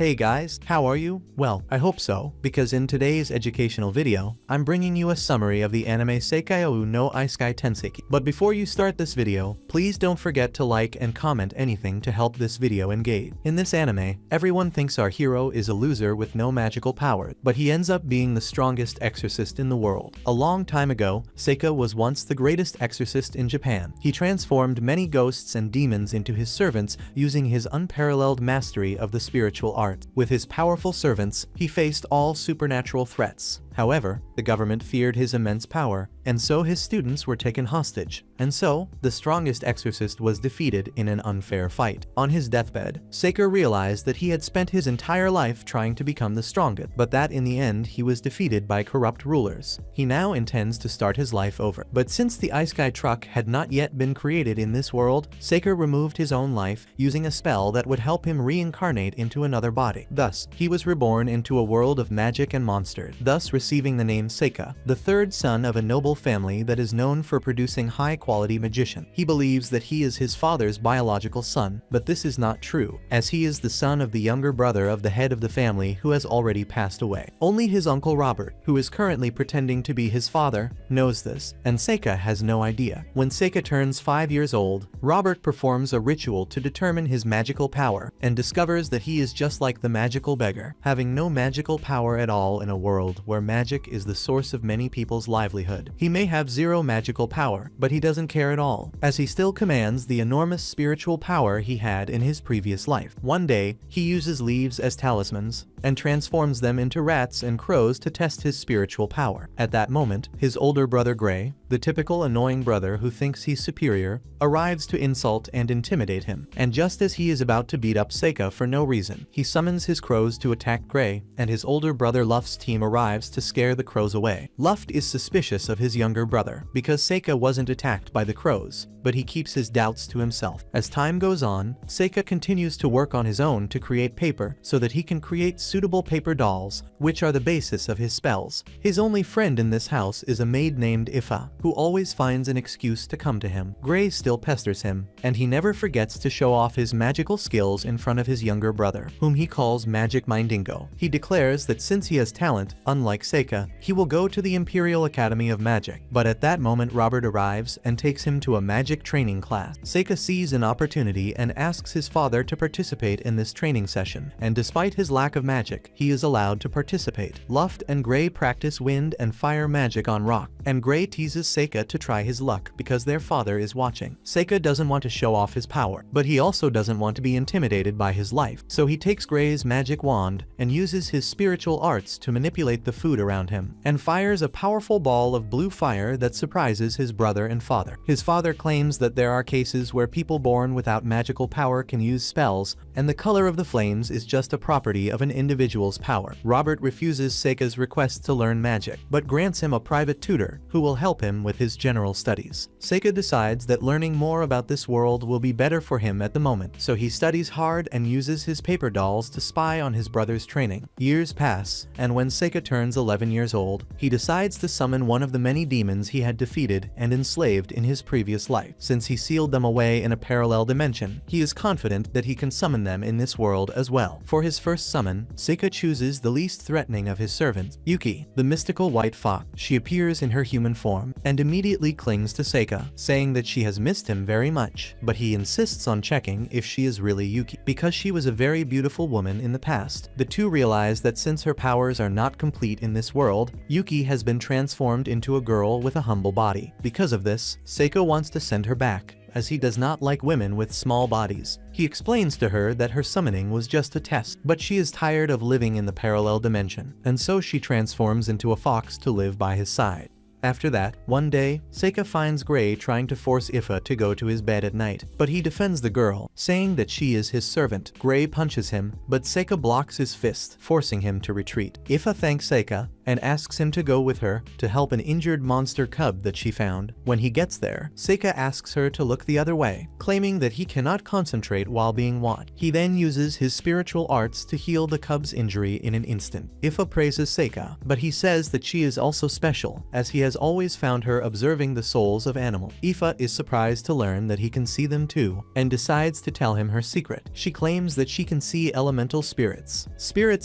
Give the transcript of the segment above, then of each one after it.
Hey guys, how are you? Well, I hope so, because in today's educational video, I'm bringing you a summary of the anime ISEKAI no ISEKAI Tenseki. But before you start this video, please don't forget to like and comment anything to help this video engage. In this anime, everyone thinks our hero is a loser with no magical power, but he ends up being the strongest exorcist in the world. A long time ago, Seika was once the greatest exorcist in Japan. He transformed many ghosts and demons into his servants using his unparalleled mastery of the spiritual art. With his powerful servants, he faced all supernatural threats. However, the government feared his immense power, and so his students were taken hostage. And so, the strongest exorcist was defeated in an unfair fight. On his deathbed, Seika realized that he had spent his entire life trying to become the strongest, but that in the end he was defeated by corrupt rulers. He now intends to start his life over. But since the ISEKAI truck had not yet been created in this world, Seika removed his own life using a spell that would help him reincarnate into another body. Thus, he was reborn into a world of magic and monsters, thus receiving the name Seika, the third son of a noble family that is known for producing high-quality magicians. He believes that he is his father's biological son, but this is not true, as he is the son of the younger brother of the head of the family who has already passed away. Only his uncle Robert, who is currently pretending to be his father, knows this, and Seika has no idea. When Seika turns 5 years old, Robert performs a ritual to determine his magical power, and discovers that he is just like the magical beggar, having no magical power at all in a world where magic is the source of many people's livelihood. He may have zero magical power, but he doesn't care at all, as he still commands the enormous spiritual power he had in his previous life. One day, he uses leaves as talismans, and transforms them into rats and crows to test his spiritual power. At that moment, his older brother Gray, the typical annoying brother who thinks he's superior, arrives to insult and intimidate him. And just as he is about to beat up Seika for no reason, he summons his crows to attack Gray, and his older brother Luft's team arrives to scare the crows away. Luft is suspicious of his younger brother, because Seika wasn't attacked by the crows, but he keeps his doubts to himself. As time goes on, Seika continues to work on his own to create paper so that he can create suitable paper dolls, which are the basis of his spells. His only friend in this house is a maid named Ifa, who always finds an excuse to come to him. Gray still pesters him, and he never forgets to show off his magical skills in front of his younger brother, whom he calls Magic Mindingo. He declares that since he has talent, unlike Seika, he will go to the Imperial Academy of Magic. But at that moment Robert arrives and takes him to a magic training class. Seika sees an opportunity and asks his father to participate in this training session, and despite his lack of magic, he is allowed to participate. Luft and Gray practice wind and fire magic on rock, and Gray teases Seika to try his luck because their father is watching. Seika doesn't want to show off his power, but he also doesn't want to be intimidated by his life, so he takes Gray's magic wand and uses his spiritual arts to manipulate the food around him, and fires a powerful ball of blue fire that surprises his brother and father. His father claims that there are cases where people born without magical power can use spells, and the color of the flames is just a property of an individual's power. Robert refuses Seika's request to learn magic, but grants him a private tutor who will help him with his general studies. Seika decides that learning more about this world will be better for him at the moment, so he studies hard and uses his paper dolls to spy on his brother's training. Years pass, and when Seika turns 11 years old, he decides to summon one of the many demons he had defeated and enslaved in his previous life. Since he sealed them away in a parallel dimension, he is confident that he can summon them in this world as well. For his first summon, Seika chooses the least threatening of his servants, Yuki, the mystical white fox. She appears in her human form and immediately clings to Seika, saying that she has missed him very much, but he insists on checking if she is really Yuki, because she was a very beautiful woman in the past. The two realize that since her powers are not complete in this world, Yuki has been transformed into a girl with a humble body. Because of this, Seika wants to send her back, as he does not like women with small bodies. He explains to her that her summoning was just a test, but she is tired of living in the parallel dimension, and so she transforms into a fox to live by his side. After that, one day, Seika finds Gray trying to force Ifa to go to his bed at night, but he defends the girl, saying that she is his servant. Gray punches him, but Seika blocks his fist, forcing him to retreat. Ifa thanks Seika, and asks him to go with her to help an injured monster cub that she found. When he gets there, Seika asks her to look the other way, claiming that he cannot concentrate while being watched. He then uses his spiritual arts to heal the cub's injury in an instant. Ifa praises Seika, but he says that she is also special, as he has always found her observing the souls of animals. Ifa is surprised to learn that he can see them too, and decides to tell him her secret. She claims that she can see elemental spirits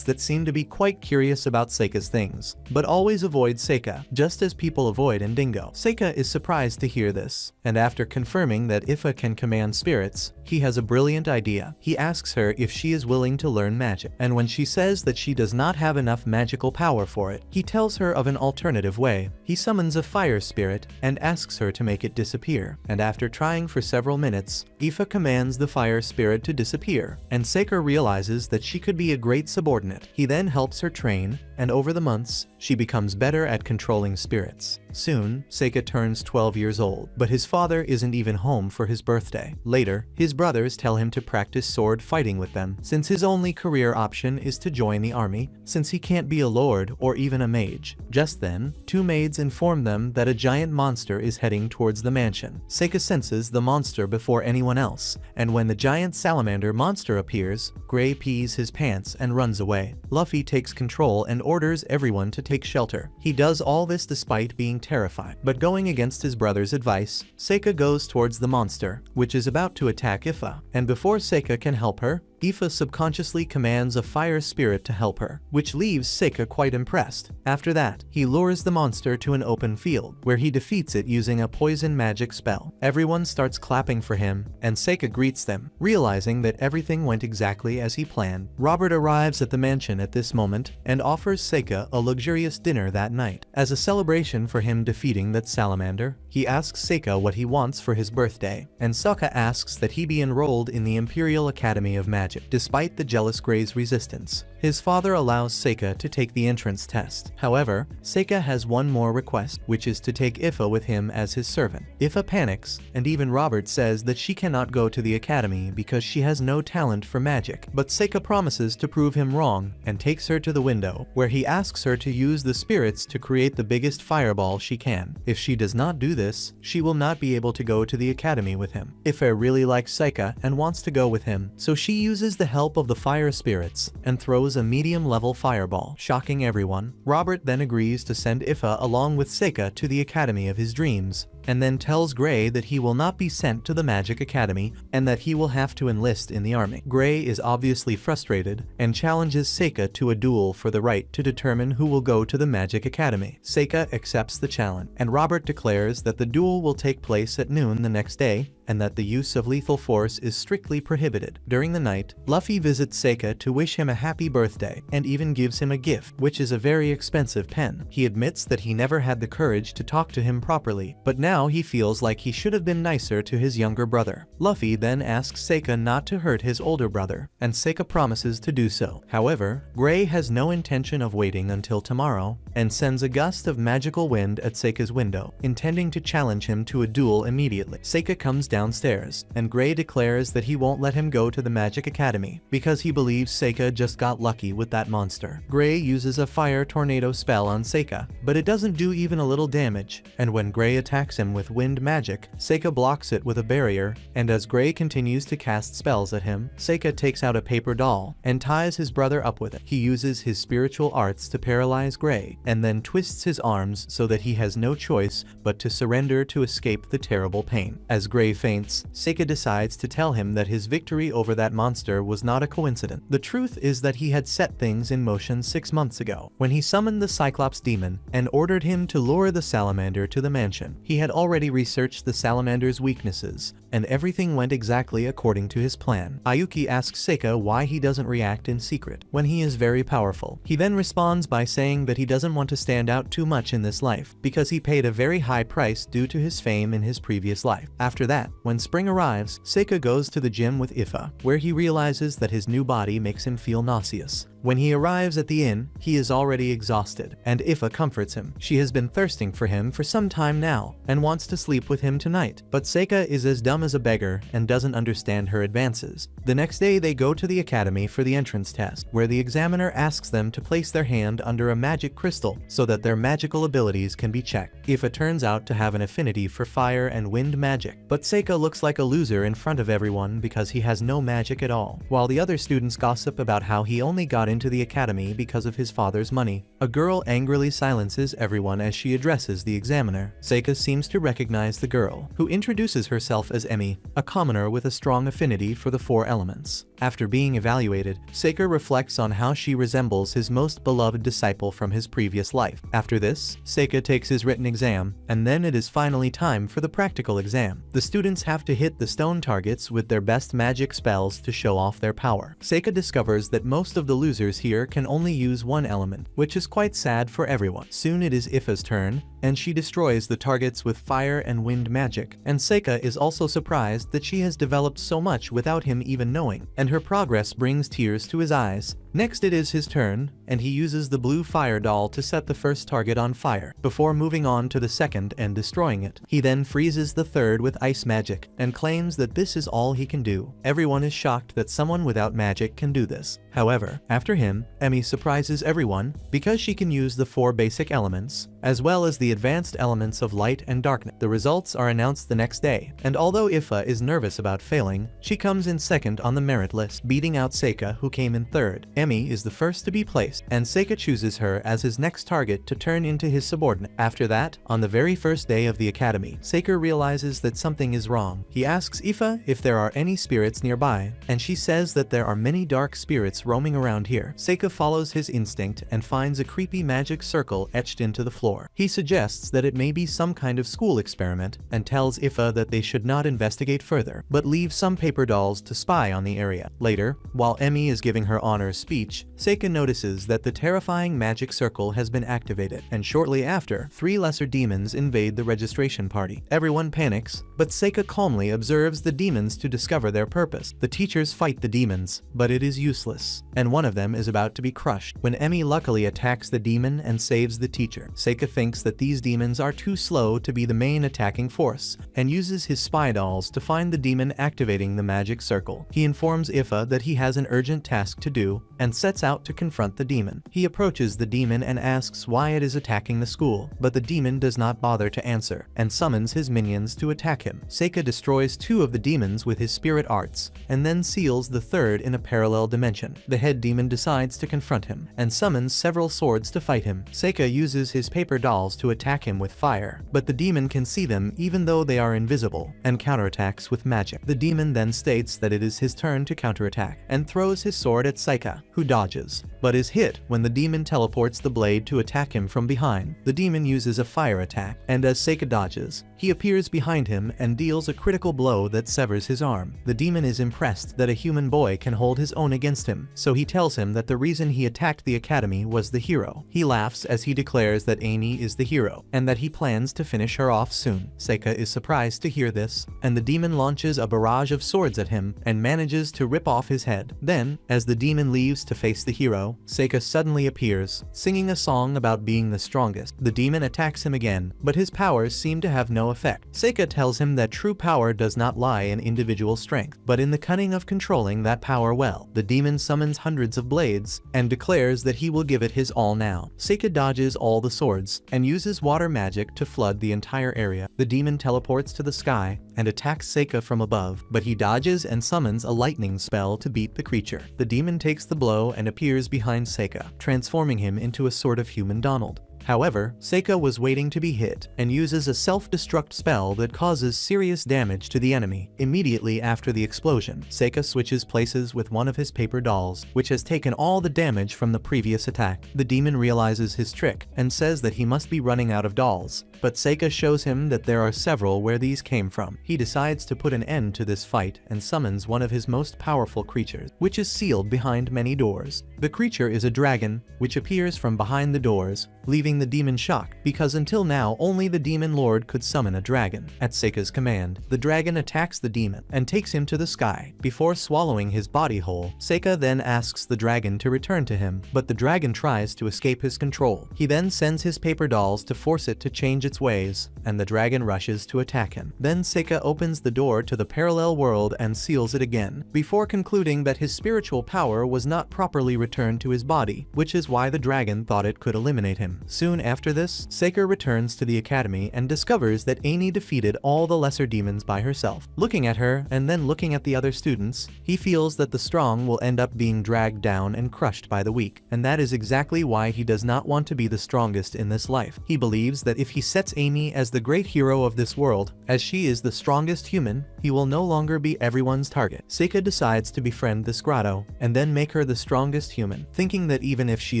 that seem to be quite curious about Seika's things, but always avoid Seika, just as people avoid Indigo. Seika is surprised to hear this, and after confirming that Ifa can command spirits, he has a brilliant idea. He asks her if she is willing to learn magic, and when she says that she does not have enough magical power for it, he tells her of an alternative way. He summons a fire spirit and asks her to make it disappear, and after trying for several minutes, Ifa commands the fire spirit to disappear, and Seika realizes that she could be a great subordinate. He then helps her train, and over the months, she becomes better at controlling spirits. Soon, Seika turns 12 years old, but his father isn't even home for his birthday. Later, his brothers tell him to practice sword fighting with them, since his only career option is to join the army, since he can't be a lord or even a mage. Just then, two maids inform them that a giant monster is heading towards the mansion. Seika senses the monster before anyone else, and when the giant salamander monster appears, Gray pees his pants and runs away. Luffy takes control and orders everyone to take shelter. He does all this despite being terrified, but going against his brother's advice, Seika goes towards the monster, which is about to attack Ifa, and before Seika can help her, Ifa subconsciously commands a fire spirit to help her, which leaves Seika quite impressed. After that, he lures the monster to an open field, where he defeats it using a poison magic spell. Everyone starts clapping for him, and Seika greets them, realizing that everything went exactly as he planned. Robert arrives at the mansion at this moment, and offers Seika a luxurious dinner that night. As a celebration for him defeating that salamander, he asks Seika what he wants for his birthday, and Sokka asks that he be enrolled in the Imperial Academy of Magic. Despite the jealous Gray's resistance, his father allows Seika to take the entrance test. However, Seika has one more request, which is to take Ifa with him as his servant. Ifa panics, and even Robert says that she cannot go to the academy because she has no talent for magic. But Seika promises to prove him wrong and takes her to the window, where he asks her to use the spirits to create the biggest fireball she can. If she does not do this, she will not be able to go to the academy with him. Ifa really likes Seika and wants to go with him, so she uses the help of the fire spirits and throws a medium-level fireball, shocking everyone. Robert then agrees to send Ifa along with Seika to the academy of his dreams, and then tells Gray that he will not be sent to the Magic Academy and that he will have to enlist in the army. Gray is obviously frustrated and challenges Seika to a duel for the right to determine who will go to the Magic Academy. Seika accepts the challenge, and Robert declares that the duel will take place at noon the next day, and that the use of lethal force is strictly prohibited. During the night, Luffy visits Seika to wish him a happy birthday, and even gives him a gift, which is a very expensive pen. He admits that he never had the courage to talk to him properly, but now he feels like he should have been nicer to his younger brother. Luffy then asks Seika not to hurt his older brother, and Seika promises to do so. However, Gray has no intention of waiting until tomorrow, and sends a gust of magical wind at Seika's window, intending to challenge him to a duel immediately. Seika comes downstairs, and Gray declares that he won't let him go to the Magic Academy because he believes Seika just got lucky with that monster. Gray uses a fire tornado spell on Seika, but it doesn't do even a little damage, and when Gray attacks him with wind magic, Seika blocks it with a barrier, and as Gray continues to cast spells at him, Seika takes out a paper doll and ties his brother up with it. He uses his spiritual arts to paralyze Gray, and then twists his arms so that he has no choice but to surrender to escape the terrible pain. As Gray faints, Seika decides to tell him that his victory over that monster was not a coincidence. The truth is that he had set things in motion 6 months ago, when he summoned the Cyclops demon and ordered him to lure the salamander to the mansion. He had already researched the salamander's weaknesses, and everything went exactly according to his plan. Ayuki asks Seika why he doesn't react in secret when he is very powerful. He then responds by saying that he doesn't want to stand out too much in this life because he paid a very high price due to his fame in his previous life. After that, when spring arrives, Seika goes to the gym with Ifa, where he realizes that his new body makes him feel nauseous. When he arrives at the inn, he is already exhausted, and Ifa comforts him. She has been thirsting for him for some time now, and wants to sleep with him tonight. But Seika is as dumb as a beggar and doesn't understand her advances. The next day they go to the academy for the entrance test, where the examiner asks them to place their hand under a magic crystal so that their magical abilities can be checked. Ifa turns out to have an affinity for fire and wind magic, but Seika looks like a loser in front of everyone because he has no magic at all. While the other students gossip about how he only got into the academy because of his father's money, a girl angrily silences everyone as she addresses the examiner. Seika seems to recognize the girl, who introduces herself as Emi, a commoner with a strong affinity for the 4 elements. After being evaluated, Seika reflects on how she resembles his most beloved disciple from his previous life. After this, Seika takes his written exam, and then it is finally time for the practical exam. The students have to hit the stone targets with their best magic spells to show off their power. Seika discovers that most of the losers here can only use 1 element, which is quite sad for everyone. Soon it is Ifa's turn, and she destroys the targets with fire and wind magic, and Seika is also surprised that she has developed so much without him even knowing, and her progress brings tears to his eyes. Next it is his turn, and he uses the blue fire doll to set the first target on fire, before moving on to the second and destroying it. He then freezes the third with ice magic, and claims that this is all he can do. Everyone is shocked that someone without magic can do this. However, after him, Emi surprises everyone because she can use the 4 basic elements, as well as the advanced elements of light and darkness. The results are announced the next day, and although Ifa is nervous about failing, she comes in second on the merit list, beating out Seika, who came in third. Emi is the first to be placed, and Seika chooses her as his next target to turn into his subordinate. After that, on the very first day of the academy, Seika realizes that something is wrong. He asks Ifa if there are any spirits nearby, and she says that there are many dark spirits roaming around here. Seika follows his instinct and finds a creepy magic circle etched into the floor. He suggests that it may be some kind of school experiment, and tells Ifa that they should not investigate further, but leave some paper dolls to spy on the area. Later, while Emi is giving her honors speech, Seika notices that the terrifying magic circle has been activated, and shortly after, 3 lesser demons invade the registration party. Everyone panics, but Seika calmly observes the demons to discover their purpose. The teachers fight the demons, but it is useless, and one of them is about to be crushed, when Emi luckily attacks the demon and saves the teacher. Seika thinks that these demons are too slow to be the main attacking force, and uses his spy dolls to find the demon activating the magic circle. He informs Ifa that he has an urgent task to do, and sets out to confront the demon. He approaches the demon and asks why it is attacking the school, but the demon does not bother to answer, and summons his minions to attack him. Seika destroys 2 of the demons with his spirit arts, and then seals the third in a parallel dimension. The head demon decides to confront him, and summons several swords to fight him. Seika uses his paper dolls to attack him with fire, but the demon can see them even though they are invisible, and counterattacks with magic. The demon then states that it is his turn to counterattack, and throws his sword at Seika, who dodges, but is hit when the demon teleports the blade to attack him from behind. The demon uses a fire attack, and as Seika dodges, he appears behind him and deals a critical blow that severs his arm. The demon is impressed that a human boy can hold his own against him, so he tells him that the reason he attacked the academy was the hero. He laughs as he declares that Amy is the hero, and that he plans to finish her off soon. Seika is surprised to hear this, and the demon launches a barrage of swords at him and manages to rip off his head. Then, as the demon leaves to face the hero, Seika suddenly appears, singing a song about being the strongest. The demon attacks him again, but his powers seem to have no effect. Seika tells him that true power does not lie in individual strength, but in the cunning of controlling that power well. The demon summons hundreds of blades, and declares that he will give it his all now. Seika dodges all the swords, and uses water magic to flood the entire area. The demon teleports to the sky, and attacks Seika from above, but he dodges and summons a lightning spell to beat the creature. The demon takes the blow and appears behind Seika, transforming him into a sort of human Donald. However, Seika was waiting to be hit, and uses a self-destruct spell that causes serious damage to the enemy. Immediately after the explosion, Seika switches places with one of his paper dolls, which has taken all the damage from the previous attack. The demon realizes his trick, and says that he must be running out of dolls, but Seika shows him that there are several where these came from. He decides to put an end to this fight, and summons one of his most powerful creatures, which is sealed behind many doors. The creature is a dragon, which appears from behind the doors, leaving leaving the demon shocked, because until now only the demon lord could summon a dragon. At Seika's command, the dragon attacks the demon and takes him to the sky. Before swallowing his body whole, Seika then asks the dragon to return to him, but the dragon tries to escape his control. He then sends his paper dolls to force it to change its ways, and the dragon rushes to attack him. Then Seika opens the door to the parallel world and seals it again, before concluding that his spiritual power was not properly returned to his body, which is why the dragon thought it could eliminate him. Soon after this, Seika returns to the academy and discovers that Amy defeated all the lesser demons by herself. Looking at her and then looking at the other students, he feels that the strong will end up being dragged down and crushed by the weak, and that is exactly why he does not want to be the strongest in this life. He believes that if he sets Amy as the great hero of this world, as she is the strongest human, he will no longer be everyone's target. Seika decides to befriend this grotto, and then make her the strongest human, thinking that even if she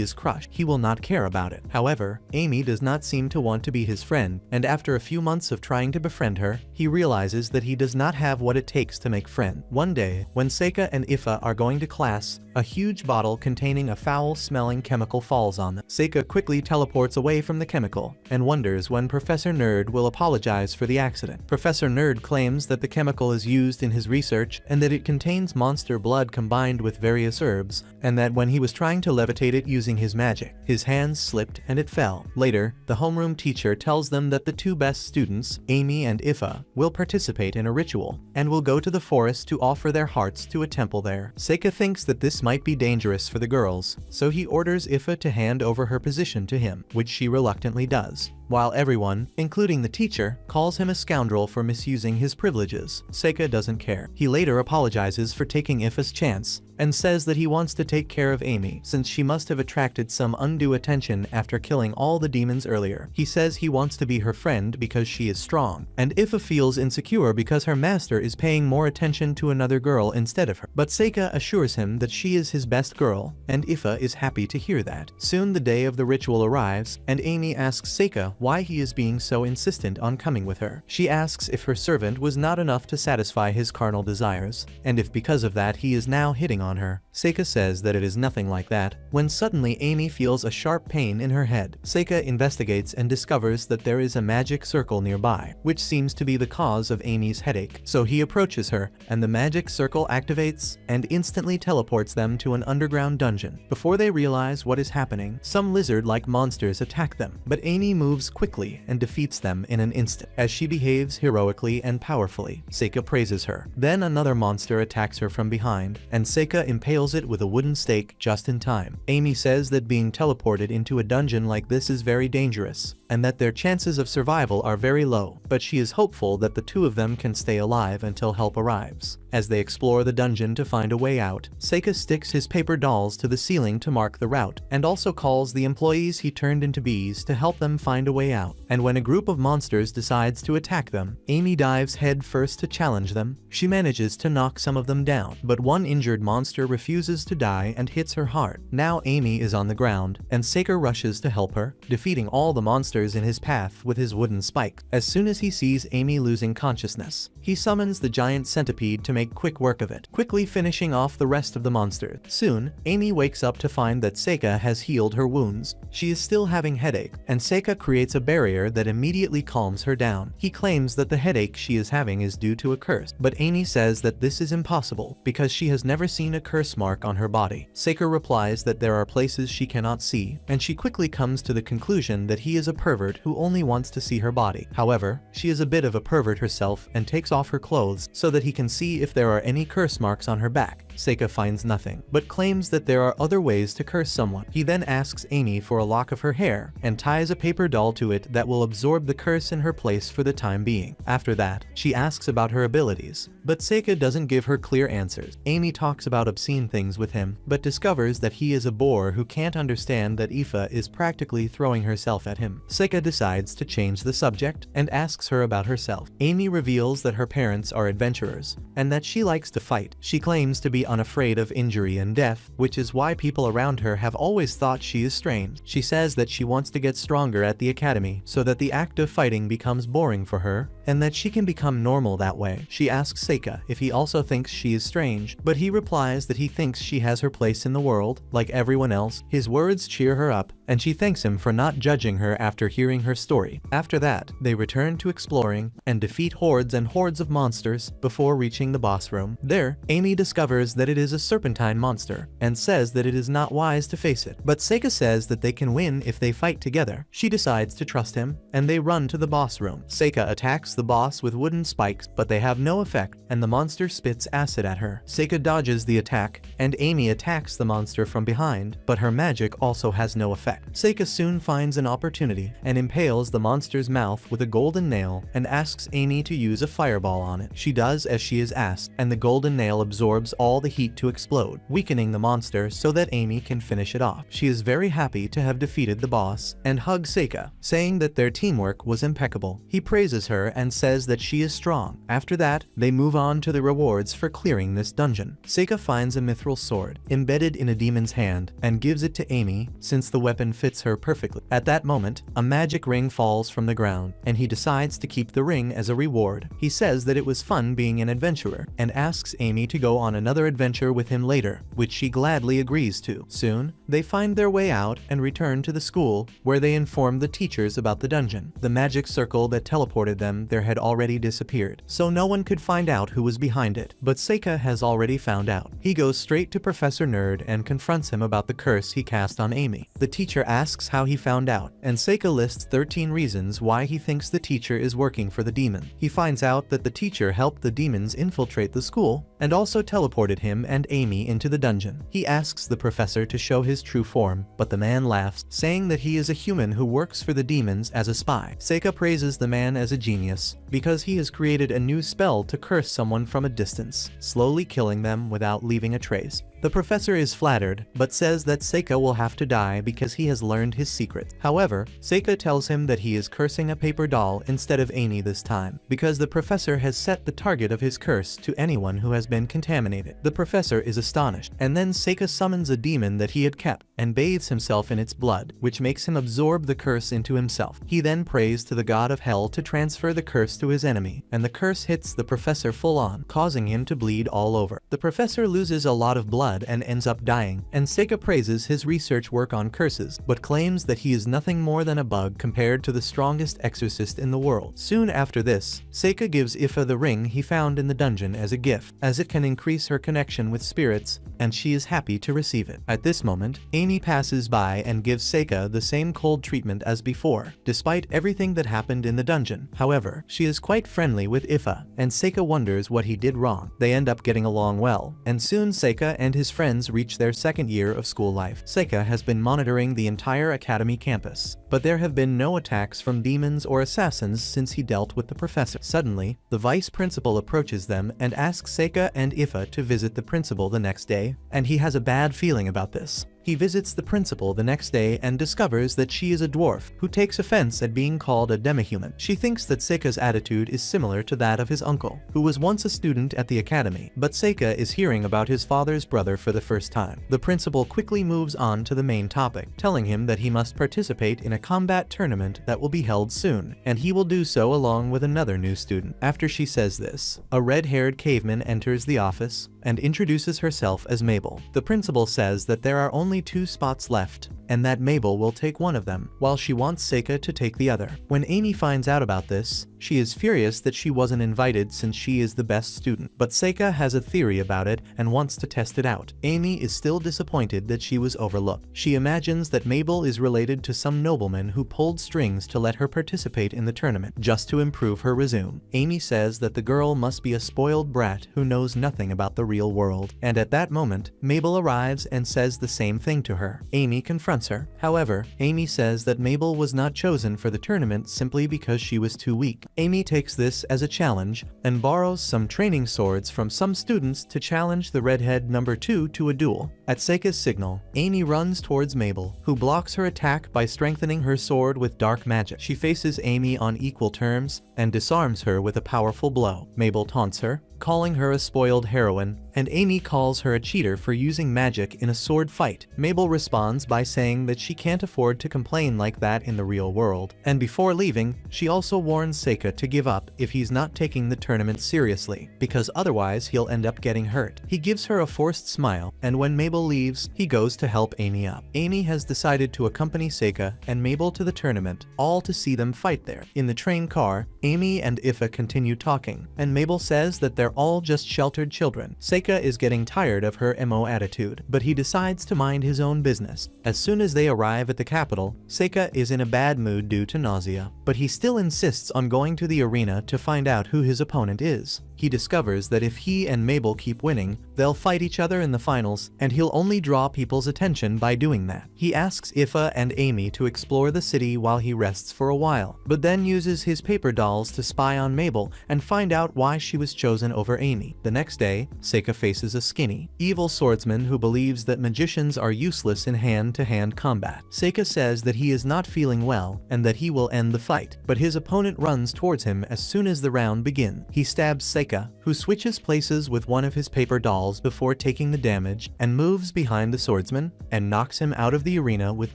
is crushed, he will not care about it. However, Amy does not seem to want to be his friend, and after a few months of trying to befriend her, he realizes that he does not have what it takes to make friends. One day, when Seika and Ifa are going to class, a huge bottle containing a foul-smelling chemical falls on them. Seika quickly teleports away from the chemical, and wonders when Professor Nerd will apologize for the accident. Professor Nerd claims that the chemical is used in his research, and that it contains monster blood combined with various herbs, and that when he was trying to levitate it using his magic, his hands slipped and it fell. Later, the homeroom teacher tells them that the two best students, Amy and Ifa, will participate in a ritual, and will go to the forest to offer their hearts to a temple there. Seika thinks that this might be dangerous for the girls, so he orders Ifa to hand over her position to him, which she reluctantly does. While everyone, including the teacher, calls him a scoundrel for misusing his privileges, Seika doesn't care. He later apologizes for taking Ifa's chance, and says that he wants to take care of Amy since she must have attracted some undue attention after killing all the demons earlier. He says he wants to be her friend because she is strong, and Ifa feels insecure because her master is paying more attention to another girl instead of her. But Seika assures him that she is his best girl, and Ifa is happy to hear that. Soon the day of the ritual arrives, and Amy asks Seika why he is being so insistent on coming with her. She asks if her servant was not enough to satisfy his carnal desires, and if because of that he is now hitting on her. Seika says that it is nothing like that, when suddenly Amy feels a sharp pain in her head. Seika investigates and discovers that there is a magic circle nearby, which seems to be the cause of Amy's headache. So he approaches her, and the magic circle activates and instantly teleports them to an underground dungeon. Before they realize what is happening, some lizard-like monsters attack them, but Amy moves quickly and defeats them in an instant. As she behaves heroically and powerfully, Seika praises her. Then another monster attacks her from behind, and Seika impales it with a wooden stake just in time. Amy says that being teleported into a dungeon like this is very dangerous, and that their chances of survival are very low, but she is hopeful that the two of them can stay alive until help arrives. As they explore the dungeon to find a way out, Seika sticks his paper dolls to the ceiling to mark the route, and also calls the employees he turned into bees to help them find a way out. And when a group of monsters decides to attack them, Amy dives head first to challenge them. She manages to knock some of them down, but one injured monster refuses to die and hits her hard. Now Amy is on the ground, and Seika rushes to help her, defeating all the monsters in his path with his wooden spike. As soon as he sees Amy losing consciousness, he summons the giant centipede to make quick work of it, quickly finishing off the rest of the monsters. Soon, Amy wakes up to find that Seika has healed her wounds. She is still having headache, and Seika creates a barrier that immediately calms her down. He claims that the headache she is having is due to a curse, but Amy says that this is impossible because she has never seen a curse mark on her body. Seika replies that there are places she cannot see, and she quickly comes to the conclusion that he is a pervert who only wants to see her body. However, she is a bit of a pervert herself and takes off her clothes so that he can see if there are any curse marks on her back. Seika finds nothing, but claims that there are other ways to curse someone. He then asks Amy for a lock of her hair, and ties a paper doll to it that will absorb the curse in her place for the time being. After that, she asks about her abilities, but Seika doesn't give her clear answers. Amy talks about obscene things with him, but discovers that he is a bore who can't understand that Ifa is practically throwing herself at him. Seika decides to change the subject, and asks her about herself. Amy reveals that her parents are adventurers, and that she likes to fight. She claims to be unafraid of injury and death, which is why people around her have always thought she is strange. She says that she wants to get stronger at the academy so that the act of fighting becomes boring for her, and that she can become normal that way. She asks Seika if he also thinks she is strange, but he replies that he thinks she has her place in the world, like everyone else. His words cheer her up, and she thanks him for not judging her after hearing her story. After that, they return to exploring and defeat hordes and hordes of monsters before reaching the boss room. There, Amy discovers that it is a serpentine monster and says that it is not wise to face it, but Seika says that they can win if they fight together. She decides to trust him, and they run to the boss room. Seika attacks the boss with wooden spikes, but they have no effect, and the monster spits acid at her. Seika dodges the attack, and Amy attacks the monster from behind, but her magic also has no effect. Seika soon finds an opportunity and impales the monster's mouth with a golden nail and asks Amy to use a fireball on it. She does as she is asked, and the golden nail absorbs all the heat to explode, weakening the monster so that Amy can finish it off. She is very happy to have defeated the boss and hugs Seika, saying that their teamwork was impeccable. He praises her and says that she is strong. After that, they move on to the rewards for clearing this dungeon. Seika finds a mithril sword embedded in a demon's hand and gives it to Amy since the weapon fits her perfectly. At that moment, a magic ring falls from the ground, and he decides to keep the ring as a reward. He says that it was fun being an adventurer and asks Amy to go on another adventure with him later, which she gladly agrees to. Soon, they find their way out and return to the school, where they inform the teachers about the dungeon. The magic circle that teleported them there had already disappeared, so no one could find out who was behind it. But Seika has already found out. He goes straight to Professor Nerd and confronts him about the curse he cast on Amy. The teacher asks how he found out, and Seika lists 13 reasons why he thinks the teacher is working for the demon. He finds out that the teacher helped the demons infiltrate the school and also teleported him and Amy into the dungeon. He asks the professor to show his true form, but the man laughs, saying that he is a human who works for the demons as a spy. Seika praises the man as a genius because he has created a new spell to curse someone from a distance, slowly killing them without leaving a trace. The professor is flattered, but says that Seika will have to die because he has learned his secret. However, Seika tells him that he is cursing a paper doll instead of Amy this time, because the professor has set the target of his curse to anyone who has been contaminated. The professor is astonished, and then Seika summons a demon that he had kept and bathes himself in its blood, which makes him absorb the curse into himself. He then prays to the god of hell to transfer the curse to his enemy, and the curse hits the professor full on, causing him to bleed all over. The professor loses a lot of blood and ends up dying, and Seika praises his research work on curses, but claims that he is nothing more than a bug compared to the strongest exorcist in the world. Soon after this, Seika gives Ifa the ring he found in the dungeon as a gift, as it can increase her connection with spirits, and she is happy to receive it. At this moment, Amy passes by and gives Seika the same cold treatment as before, despite everything that happened in the dungeon. However, she is quite friendly with Ifa, and Seika wonders what he did wrong. They end up getting along well, and soon Seika and his friends reach their second year of school life. Seika has been monitoring the entire academy campus, but there have been no attacks from demons or assassins since he dealt with the professor. Suddenly, the vice principal approaches them and asks Seika and Ifa to visit the principal the next day, and he has a bad feeling about this. He visits the principal the next day and discovers that she is a dwarf who takes offense at being called a demihuman. She thinks that Seika's attitude is similar to that of his uncle, who was once a student at the academy, but Seika is hearing about his father's brother for the first time. The principal quickly moves on to the main topic, telling him that he must participate in a combat tournament that will be held soon, and he will do so along with another new student. After she says this, a red-haired caveman enters the office and introduces herself as Mabel. The principal says that there are only 2 spots left, and that Mabel will take one of them, while she wants Seika to take the other. When Amy finds out about this, she is furious that she wasn't invited since she is the best student, but Seika has a theory about it and wants to test it out. Amy is still disappointed that she was overlooked. She imagines that Mabel is related to some nobleman who pulled strings to let her participate in the tournament, just to improve her resume. Amy says that the girl must be a spoiled brat who knows nothing about the real world, and at that moment, Mabel arrives and says the same thing to her. Amy confronts her. However, Amy says that Mabel was not chosen for the tournament simply because she was too weak. Amy takes this as a challenge and borrows some training swords from some students to challenge the redhead number 2 to a duel. At Seika's signal, Amy runs towards Mabel, who blocks her attack by strengthening her sword with dark magic. She faces Amy on equal terms and disarms her with a powerful blow. Mabel taunts her, calling her a spoiled heroine, and Amy calls her a cheater for using magic in a sword fight. Mabel responds by saying that she can't afford to complain like that in the real world, and before leaving, she also warns Seika to give up if he's not taking the tournament seriously, because otherwise he'll end up getting hurt. He gives her a forced smile, and when Mabel leaves, he goes to help Amy up. Amy has decided to accompany Seika and Mabel to the tournament, all to see them fight there. In the train car, Amy and Ifa continue talking, and Mabel says that they're all just sheltered children. Seika is getting tired of her emo attitude, but he decides to mind his own business. As soon as they arrive at the capital, Seika is in a bad mood due to nausea, but he still insists on going to the arena to find out who his opponent is. He discovers that if he and Mabel keep winning, they'll fight each other in the finals, and he'll only draw people's attention by doing that. He asks Ifa and Amy to explore the city while he rests for a while, but then uses his paper dolls to spy on Mabel and find out why she was chosen over Amy. The next day, Seika faces a skinny, evil swordsman who believes that magicians are useless in hand-to-hand combat. Seika says that he is not feeling well and that he will end the fight, but his opponent runs towards him as soon as the round begins. He stabs Seika, who switches places with one of his paper dolls before taking the damage, and moves behind the swordsman and knocks him out of the arena with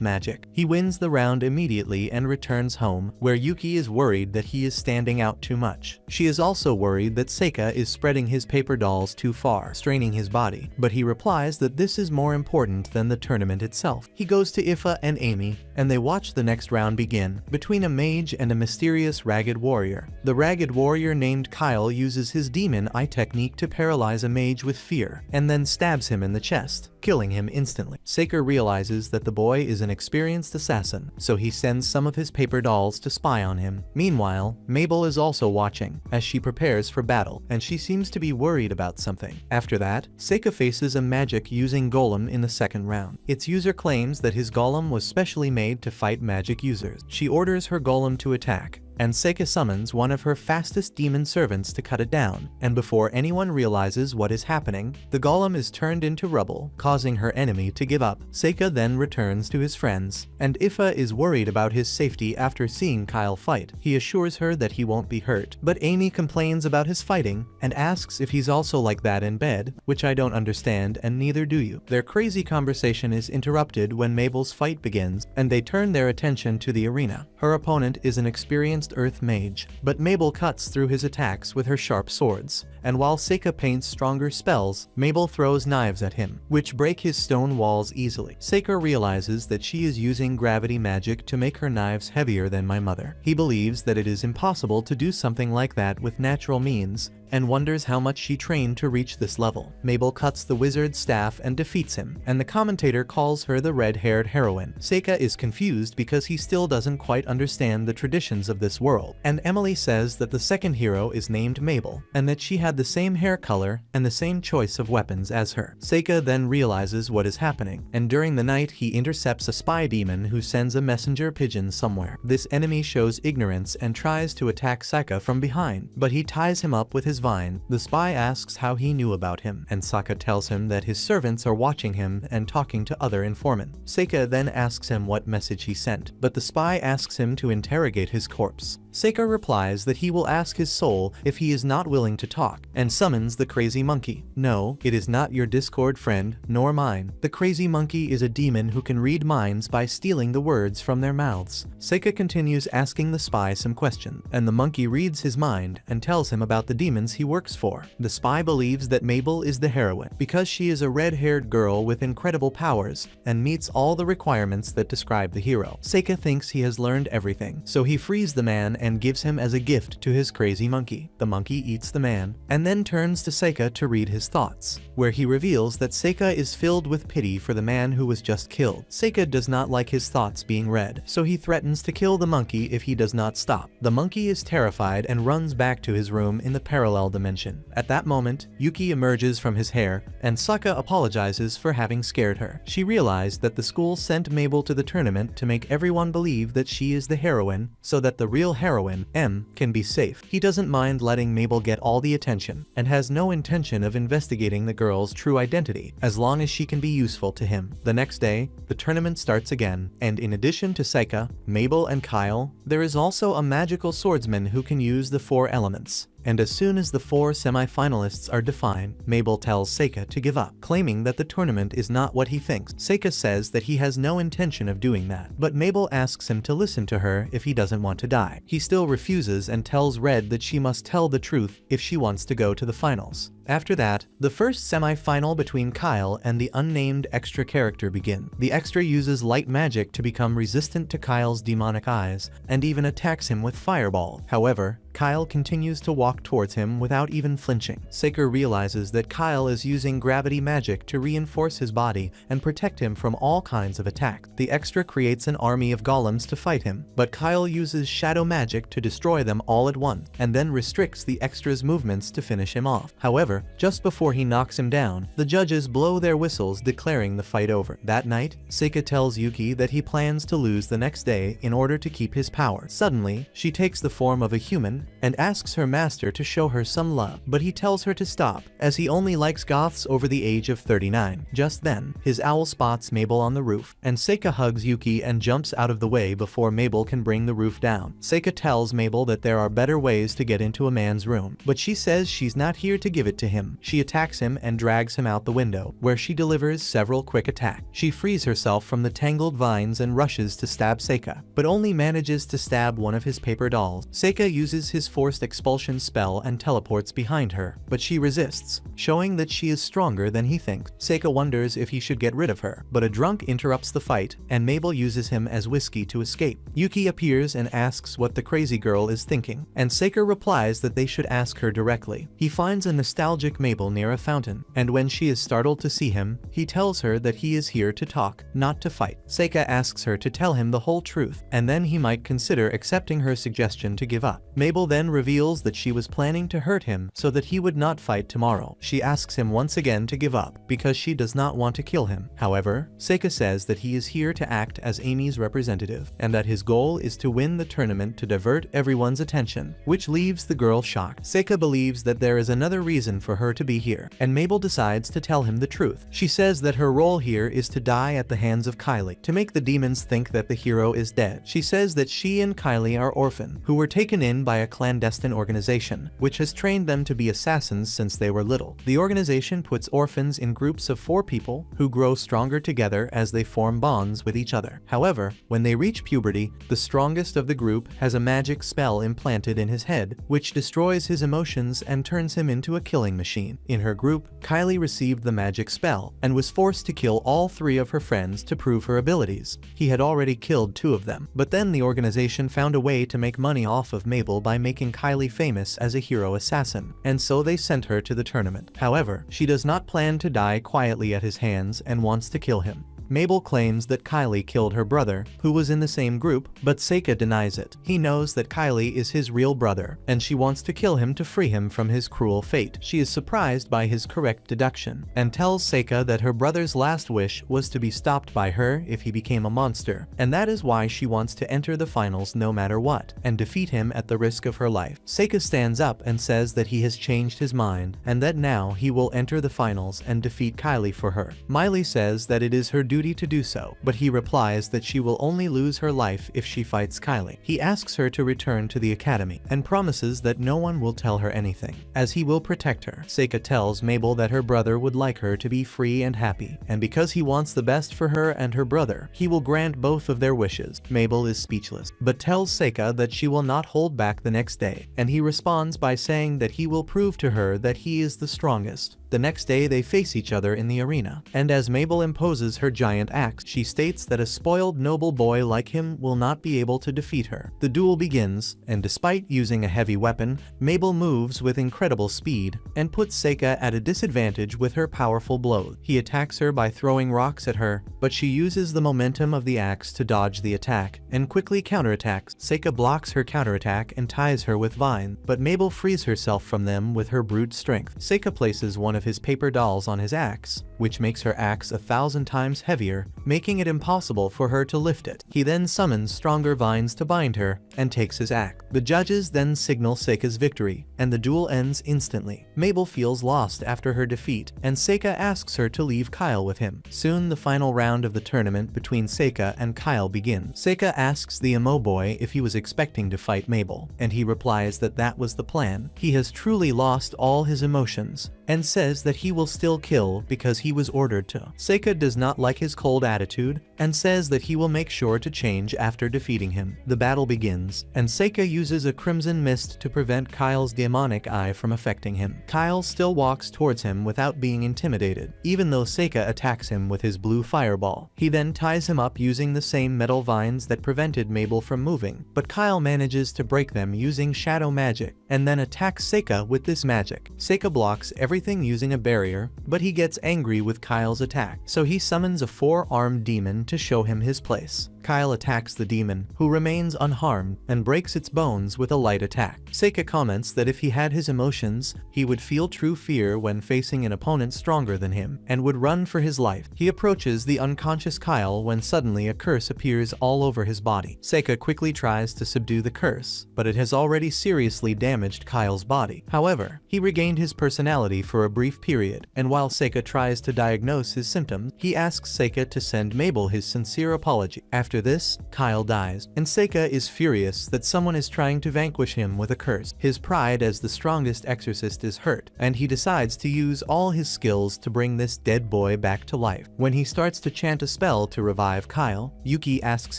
magic. He wins the round immediately and returns home, where Yuki is worried that he is standing out too much. She is also worried that Seika is spreading his paper dolls too far, straining his body, but he replies that this is more important than the tournament itself. He goes to Ifa and Amy, and they watch the next round begin, between a mage and a mysterious ragged warrior. The ragged warrior named Kyle uses his demon eye technique to paralyze a mage with fear, and then stabs him in the chest, killing him instantly. Seika realizes that the boy is an experienced assassin, so he sends some of his paper dolls to spy on him. Meanwhile, Mabel is also watching, as she prepares for battle, and she seems to be worried about something. After that, Seika faces a magic-using golem in the second round. Its user claims that his golem was specially made to fight magic users. She orders her golem to attack, and Seika summons one of her fastest demon servants to cut it down, and before anyone realizes what is happening, the golem is turned into rubble, causing her enemy to give up. Seika then returns to his friends, and Ifa is worried about his safety after seeing Kyle fight. He assures her that he won't be hurt, but Amy complains about his fighting and asks if he's also like that in bed, which I don't understand, and neither do you. Their crazy conversation is interrupted when Mabel's fight begins, and they turn their attention to the arena. Her opponent is an experienced earth mage, but Mabel cuts through his attacks with her sharp swords, and while Seika paints stronger spells, Mabel throws knives at him, which break his stone walls easily. Seika realizes that she is using gravity magic to make her knives heavier than my mother. He believes that it is impossible to do something like that with natural means, and wonders how much she trained to reach this level. Mabel cuts the wizard's staff and defeats him, and the commentator calls her the red-haired heroine. Seika is confused because he still doesn't quite understand the traditions of this world, and Emily says that the second hero is named Mabel, and that she had the same hair color and the same choice of weapons as her. Seika then realizes what is happening, and during the night he intercepts a spy demon who sends a messenger pigeon somewhere. This enemy shows ignorance and tries to attack Seika from behind, but he ties him up with his vine. The spy asks how he knew about him, and Seika tells him that his servants are watching him and talking to other informants. Seika then asks him what message he sent, but the spy asks him to interrogate his corpse. Seika replies that he will ask his soul if he is not willing to talk, and summons the crazy monkey. No, it is not your Discord friend, nor mine. The crazy monkey is a demon who can read minds by stealing the words from their mouths. Seika continues asking the spy some questions, and the monkey reads his mind and tells him about the demons he works for. The spy believes that Mabel is the heroine, because she is a red-haired girl with incredible powers, and meets all the requirements that describe the hero. Seika thinks he has learned everything, so he frees the man and gives him as a gift to his crazy monkey. The monkey eats the man, and then turns to Seika to read his thoughts, where he reveals that Seika is filled with pity for the man who was just killed. Seika does not like his thoughts being read, so he threatens to kill the monkey if he does not stop. The monkey is terrified and runs back to his room in the parallel dimension. At that moment, Yuki emerges from his hair, and Seika apologizes for having scared her. She realized that the school sent Mabel to the tournament to make everyone believe that she is the heroine, so that the real heroine, M, can be safe. He doesn't mind letting Mabel get all the attention, and has no intention of investigating the girl's true identity, as long as she can be useful to him. The next day, the tournament starts again, and in addition to Seika, Mabel, and Kyle, there is also a magical swordsman who can use the 4 elements. and as soon as the 4 semi-finalists are defined, Mabel tells Seika to give up, claiming that the tournament is not what he thinks. Seika says that he has no intention of doing that, but Mabel asks him to listen to her if he doesn't want to die. He still refuses and tells Red that she must tell the truth if she wants to go to the finals. After that, the first semi-final between Kyle and the unnamed extra character begin. The extra uses light magic to become resistant to Kyle's demonic eyes, and even attacks him with fireball. However, Kyle continues to walk towards him without even flinching. Seika realizes that Kyle is using gravity magic to reinforce his body and protect him from all kinds of attacks. The extra creates an army of golems to fight him, but Kyle uses shadow magic to destroy them all at once, and then restricts the extra's movements to finish him off. However, just before he knocks him down, the judges blow their whistles declaring the fight over. That night, Seika tells Yuki that he plans to lose the next day in order to keep his power. Suddenly, she takes the form of a human and asks her master to show her some love, but he tells her to stop, as he only likes goths over the age of 39. Just then, his owl spots Mabel on the roof, and Seika hugs Yuki and jumps out of the way before Mabel can bring the roof down. Seika tells Mabel that there are better ways to get into a man's room, but she says she's not here to give it to him. She attacks him and drags him out the window, where she delivers several quick attacks. She frees herself from the tangled vines and rushes to stab Seika, but only manages to stab one of his paper dolls. Seika uses his forced expulsion spell and teleports behind her, but she resists, showing that she is stronger than he thinks. Seika wonders if he should get rid of her, but a drunk interrupts the fight, and Mabel uses him as whiskey to escape. Yuki appears and asks what the crazy girl is thinking, and Seika replies that they should ask her directly. He finds a nostalgic Mabel near a fountain, and when she is startled to see him, he tells her that he is here to talk, not to fight. Seika asks her to tell him the whole truth, and then he might consider accepting her suggestion to give up. Mabel then reveals that she was planning to hurt him so that he would not fight tomorrow. She asks him once again to give up, because she does not want to kill him. However, Seika says that he is here to act as Amy's representative, and that his goal is to win the tournament to divert everyone's attention, which leaves the girl shocked. Seika believes that there is another reason for her to be here, and Mabel decides to tell him the truth. She says that her role here is to die at the hands of Kylie, to make the demons think that the hero is dead. She says that she and Kylie are orphans, who were taken in by a clandestine organization, which has trained them to be assassins since they were little. The organization puts orphans in groups of 4 people, who grow stronger together as they form bonds with each other. However, when they reach puberty, the strongest of the group has a magic spell implanted in his head, which destroys his emotions and turns him into a killing machine. In her group, Kylie received the magic spell, and was forced to kill all 3 of her friends to prove her abilities. He had already killed 2 of them, but then the organization found a way to make money off of Mabel by making Kylie famous as a hero assassin, and so they sent her to the tournament. However, she does not plan to die quietly at his hands and wants to kill him. Mabel claims that Kylie killed her brother, who was in the same group, but Seika denies it. He knows that Kylie is his real brother, and she wants to kill him to free him from his cruel fate. She is surprised by his correct deduction, and tells Seika that her brother's last wish was to be stopped by her if he became a monster, and that is why she wants to enter the finals no matter what, and defeat him at the risk of her life. Seika stands up and says that he has changed his mind, and that now he will enter the finals and defeat Kylie for her. Miley says that it is her duty to do so, but he replies that she will only lose her life if she fights Kylie. He asks her to return to the academy, and promises that no one will tell her anything, as he will protect her. Seika tells Mabel that her brother would like her to be free and happy, and because he wants the best for her and her brother, he will grant both of their wishes. Mabel is speechless, but tells Seika that she will not hold back the next day, and he responds by saying that he will prove to her that he is the strongest. The next day they face each other in the arena, and as Mabel imposes her giant axe, she states that a spoiled noble boy like him will not be able to defeat her. The duel begins, and despite using a heavy weapon, Mabel moves with incredible speed, and puts Seika at a disadvantage with her powerful blows. He attacks her by throwing rocks at her, but she uses the momentum of the axe to dodge the attack, and quickly counterattacks. Seika blocks her counterattack and ties her with vines, but Mabel frees herself from them with her brute strength. Seika places one of his paper dolls on his axe, which makes her axe 1,000 times heavier, making it impossible for her to lift it. He then summons stronger vines to bind her and takes his axe. The judges then signal Seika's victory, and the duel ends instantly. Mabel feels lost after her defeat, and Seika asks her to leave Kyle with him. Soon the final round of the tournament between Seika and Kyle begins. Seika asks the emo boy if he was expecting to fight Mabel, and he replies that that was the plan. He has truly lost all his emotions, and says that he will still kill because he was ordered to. Seika does not like his cold attitude, and says that he will make sure to change after defeating him. The battle begins, and Seika uses a crimson mist to prevent Kyle's demonic eye from affecting him. Kyle still walks towards him without being intimidated, even though Seika attacks him with his blue fireball. He then ties him up using the same metal vines that prevented Mabel from moving, but Kyle manages to break them using shadow magic, and then attacks Seika with this magic. Seika blocks everything using a barrier, but he gets angry with Kyle's attack, so he summons a 4-armed demon to show him his place. Kyle attacks the demon, who remains unharmed, and breaks its bones with a light attack. Seika comments that if he had his emotions, he would feel true fear when facing an opponent stronger than him, and would run for his life. He approaches the unconscious Kyle when suddenly a curse appears all over his body. Seika quickly tries to subdue the curse, but it has already seriously damaged Kyle's body. However, he regained his personality for a brief period, and while Seika tries to diagnose his symptoms, he asks Seika to send Mabel his sincere apology. After this, Kyle dies, and Seika is furious that someone is trying to vanquish him with a curse. His pride as the strongest exorcist is hurt, and he decides to use all his skills to bring this dead boy back to life. When he starts to chant a spell to revive Kyle, Yuki asks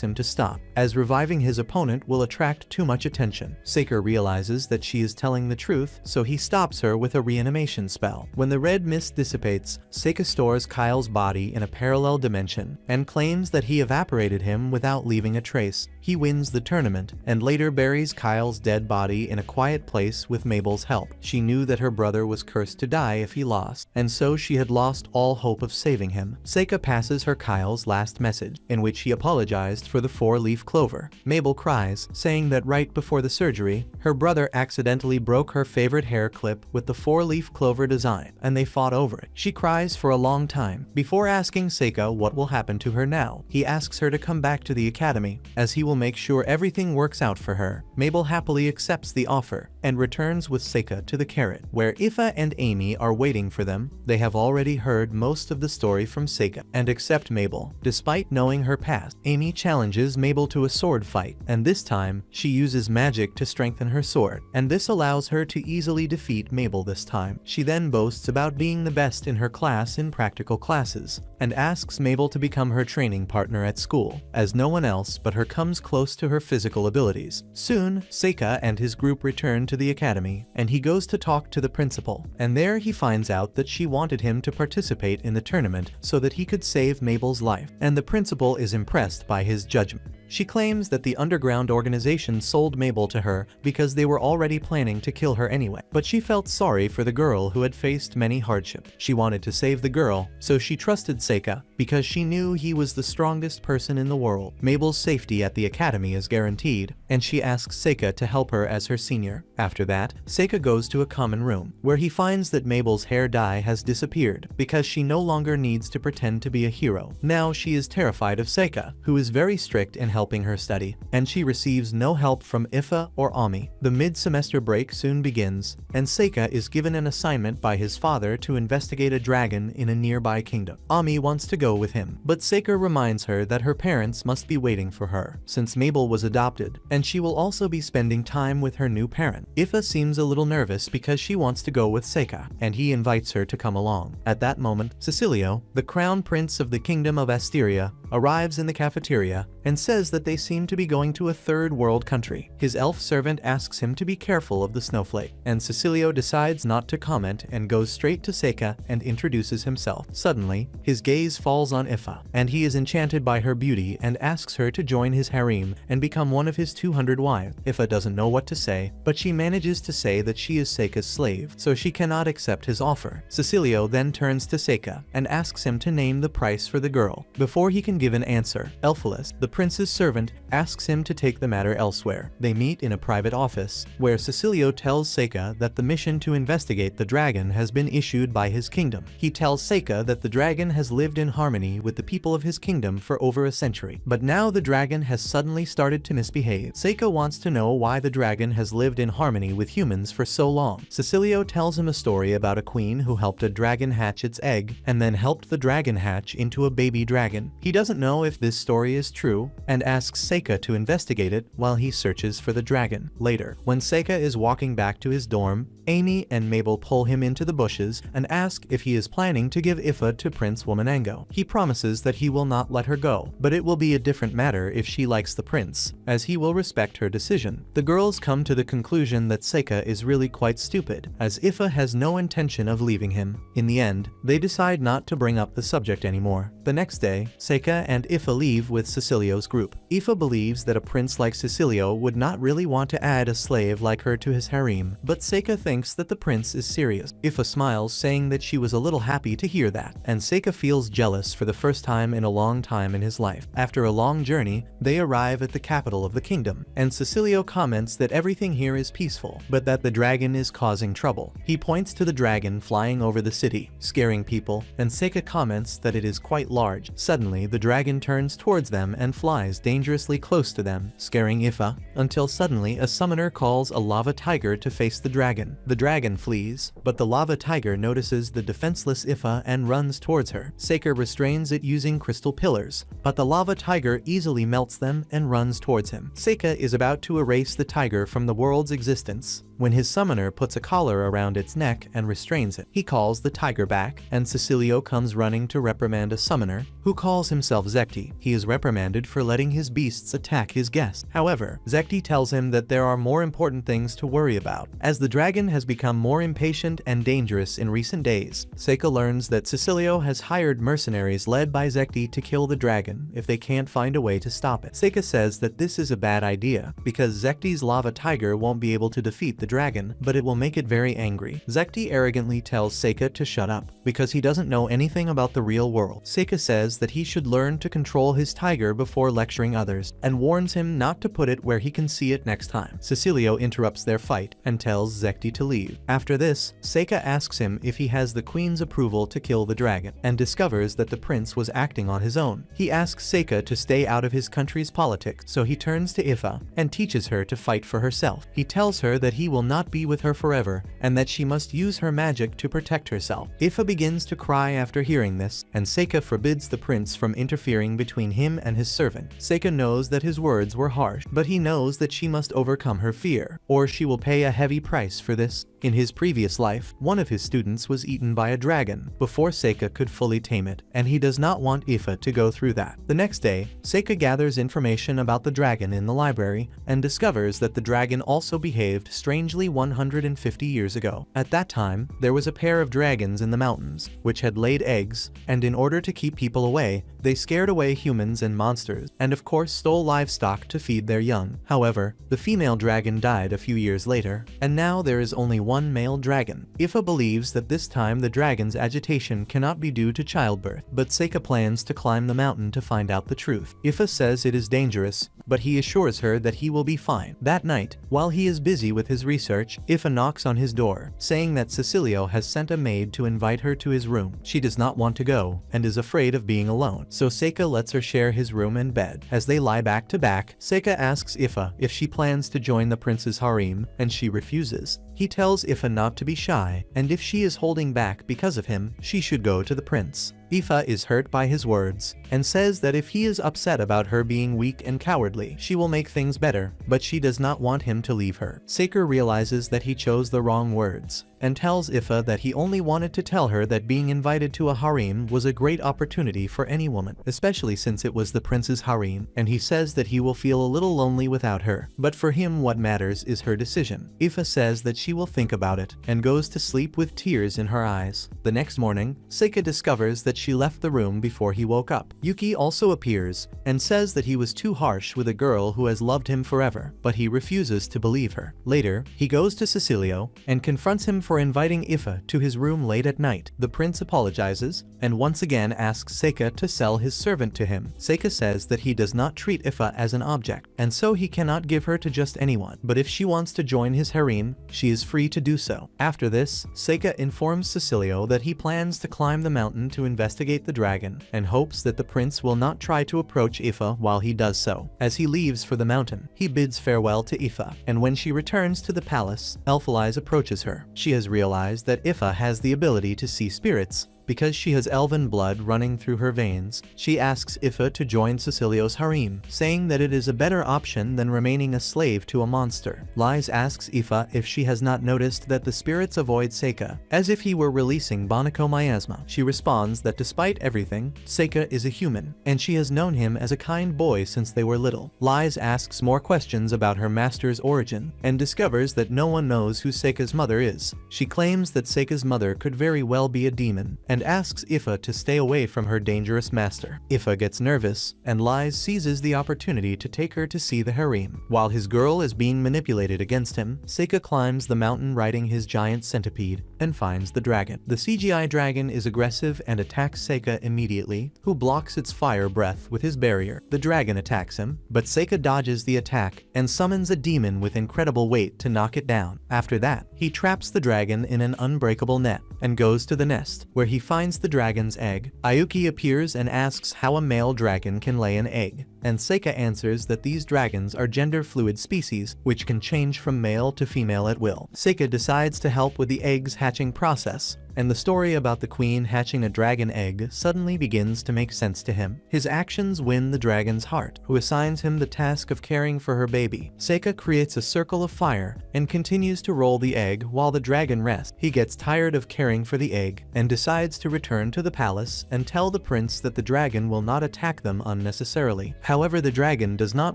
him to stop, as reviving his opponent will attract too much attention. Seika realizes that she is telling the truth, so he stops her with a reanimation spell. When the red mist dissipates, Seika stores Kyle's body in a parallel dimension, and claims that he evaporated him without leaving a trace. He wins the tournament, and later buries Kyle's dead body in a quiet place with Mabel's help. She knew that her brother was cursed to die if he lost, and so she had lost all hope of saving him. Seika passes her Kyle's last message, in which he apologized for the 4-leaf clover. Mabel cries, saying that right before the surgery, her brother accidentally broke her favorite hair clip with the 4-leaf clover design, and they fought over it. She cries for a long time, before asking Seika what will happen to her now. He asks her to come back to the academy, as he will make sure everything works out for her. Mabel happily accepts the offer, and returns with Seika to the Carrot, where Ifa and Amy are waiting for them. They have already heard most of the story from Seika, and accept Mabel. Despite knowing her past, Amy challenges Mabel to a sword fight, and this time, she uses magic to strengthen her sword, and this allows her to easily defeat Mabel this time. She then boasts about being the best in her class in practical classes, and asks Mabel to become her training partner at school, as no one else but her comes close to her physical abilities. Soon, Seika and his group return to the academy, and he goes to talk to the principal, and there he finds out that she wanted him to participate in the tournament so that he could save Mabel's life, and the principal is impressed by his judgment. She claims that the underground organization sold Mabel to her because they were already planning to kill her anyway, but she felt sorry for the girl who had faced many hardships. She wanted to save the girl, so she trusted Seika because she knew he was the strongest person in the world. Mabel's safety at the academy is guaranteed, and she asks Seika to help her as her senior. After that, Seika goes to a common room, where he finds that Mabel's hair dye has disappeared because she no longer needs to pretend to be a hero. Now she is terrified of Seika, who is very strict and helping her study, and she receives no help from Ifa or Ami. The mid-semester break soon begins, and Seika is given an assignment by his father to investigate a dragon in a nearby kingdom. Ami wants to go with him, but Seika reminds her that her parents must be waiting for her, since Mabel was adopted, and she will also be spending time with her new parent. Ifa seems a little nervous because she wants to go with Seika, and he invites her to come along. At that moment, Cecilio, the crown prince of the kingdom of Asteria, arrives in the cafeteria and says that they seem to be going to a third world country. His elf servant asks him to be careful of the snowflake, and Cecilio decides not to comment and goes straight to Seika and introduces himself. Suddenly, his gaze falls on Ifa, and he is enchanted by her beauty and asks her to join his harem and become one of his 200 wives. Ifa doesn't know what to say, but she manages to say that she is Seika's slave, so she cannot accept his offer. Cecilio then turns to Seika and asks him to name the price for the girl. Before he can give an answer. Elphalus, the prince's servant, asks him to take the matter elsewhere. They meet in a private office, where Cecilio tells Seika that the mission to investigate the dragon has been issued by his kingdom. He tells Seika that the dragon has lived in harmony with the people of his kingdom for over a century, but now the dragon has suddenly started to misbehave. Seika wants to know why the dragon has lived in harmony with humans for so long. Cecilio tells him a story about a queen who helped a dragon hatch its egg, and then helped the dragon hatch into a baby dragon. He doesn't know if this story is true, and asks Seika to investigate it while he searches for the dragon. Later, when Seika is walking back to his dorm, Amy and Mabel pull him into the bushes and ask if he is planning to give Ifa to Prince Womanango. He promises that he will not let her go, but it will be a different matter if she likes the prince, as he will respect her decision. The girls come to the conclusion that Seika is really quite stupid, as Ifa has no intention of leaving him. In the end, they decide not to bring up the subject anymore. The next day, Seika and Ifa leave with Cecilio's group. Ifa believes that a prince like Cecilio would not really want to add a slave like her to his harem, but Seika thinks that the prince is serious. Ifa smiles, saying that she was a little happy to hear that, and Seika feels jealous for the first time in a long time in his life. After a long journey, they arrive at the capital of the kingdom, and Cecilio comments that everything here is peaceful, but that the dragon is causing trouble. He points to the dragon flying over the city, scaring people, and Seika comments that it is quite large. Suddenly, the dragon turns towards them and flies dangerously close to them, scaring Ifa, until suddenly a summoner calls a lava tiger to face the dragon. The dragon flees, but the lava tiger notices the defenseless Ifa and runs towards her. Seika restrains it using crystal pillars, but the lava tiger easily melts them and runs towards him. Seika is about to erase the tiger from the world's existence, when his summoner puts a collar around its neck and restrains it. He calls the tiger back, and Cecilio comes running to reprimand a summoner, who calls himself Zekti. He is reprimanded for letting his beasts attack his guest. However, Zekti tells him that there are more important things to worry about, as the dragon has become more impatient and dangerous in recent days. Seika learns that Cecilio has hired mercenaries led by Zekti to kill the dragon if they can't find a way to stop it. Seika says that this is a bad idea, because Zekti's lava tiger won't be able to defeat the dragon, but it will make it very angry. Zekti arrogantly tells Seika to shut up, because he doesn't know anything about the real world. Seika says that he should learn to control his tiger before lecturing others, and warns him not to put it where he can see it next time. Cecilio interrupts their fight, and tells Zekti to leave. After this, Seika asks him if he has the queen's approval to kill the dragon, and discovers that the prince was acting on his own. He asks Seika to stay out of his country's politics, so he turns to Ifa, and teaches her to fight for herself. He tells her that he will not be with her forever, and that she must use her magic to protect herself. Ifa begins to cry after hearing this, and Seika forbids the prince from interfering between him and his servant. Seika knows that his words were harsh, but he knows that she must overcome her fear, or she will pay a heavy price for this. In his previous life, one of his students was eaten by a dragon before Seika could fully tame it, and he does not want Ifa to go through that. The next day, Seika gathers information about the dragon in the library and discovers that the dragon also behaved strangely 150 years ago. At that time, there was a pair of dragons in the mountains, which had laid eggs, and in order to keep people away, they scared away humans and monsters, and of course stole livestock to feed their young. However, the female dragon died a few years later, and now there is only one male dragon. Ifa believes that this time the dragon's agitation cannot be due to childbirth, but Seika plans to climb the mountain to find out the truth. Ifa says it is dangerous, but he assures her that he will be fine. That night, while he is busy with his research, Ifa knocks on his door, saying that Cecilio has sent a maid to invite her to his room. She does not want to go, and is afraid of being alone, so Seika lets her share his room and bed. As they lie back to back, Seika asks Ifa if she plans to join the prince's harem, and she refuses. He tells Ifa not to be shy, and if she is holding back because of him, she should go to the prince. Ifa is hurt by his words, and says that if he is upset about her being weak and cowardly, she will make things better, but she does not want him to leave her. Seika realizes that he chose the wrong words, and tells Ifa that he only wanted to tell her that being invited to a harem was a great opportunity for any woman, especially since it was the prince's harem, and he says that he will feel a little lonely without her, but for him what matters is her decision. Ifa says that she will think about it, and goes to sleep with tears in her eyes. The next morning, Seika discovers that she left the room before he woke up. Yuki also appears and says that he was too harsh with a girl who has loved him forever, but he refuses to believe her. Later, he goes to Cecilio and confronts him for inviting Ifa to his room late at night. The prince apologizes and once again asks Seika to sell his servant to him. Seika says that he does not treat Ifa as an object, and so he cannot give her to just anyone, but if she wants to join his harem, she is free to do so. After this, Seika informs Cecilio that he plans to climb the mountain to investigate the dragon, and hopes that the prince will not try to approach Ifa while he does so. As he leaves for the mountain, he bids farewell to Ifa, and when she returns to the palace, Elphalise approaches her. She has realized that Ifa has the ability to see spirits. Because she has elven blood running through her veins, she asks Ifa to join Cecilio's harem, saying that it is a better option than remaining a slave to a monster. Lise asks Ifa if she has not noticed that the spirits avoid Seika, as if he were releasing Bonako miasma. She responds that despite everything, Seika is a human, and she has known him as a kind boy since they were little. Lise asks more questions about her master's origin, and discovers that no one knows who Seika's mother is. She claims that Seika's mother could very well be a demon, and asks Ifa to stay away from her dangerous master. Ifa gets nervous, and Lise seizes the opportunity to take her to see the harem. While his girl is being manipulated against him, Seika climbs the mountain riding his giant centipede, and finds the dragon. The CGI dragon is aggressive and attacks Seika immediately, who blocks its fire breath with his barrier. The dragon attacks him, but Seika dodges the attack, and summons a demon with incredible weight to knock it down. After that, he traps the dragon in an unbreakable net, and goes to the nest, where he finds the dragon's egg. Ayuki appears and asks how a male dragon can lay an egg, and Seika answers that these dragons are gender-fluid species, which can change from male to female at will. Seika decides to help with the egg's hatching process, and the story about the queen hatching a dragon egg suddenly begins to make sense to him. His actions win the dragon's heart, who assigns him the task of caring for her baby. Seika creates a circle of fire and continues to roll the egg while the dragon rests. He gets tired of caring for the egg and decides to return to the palace and tell the prince that the dragon will not attack them unnecessarily. However, the dragon does not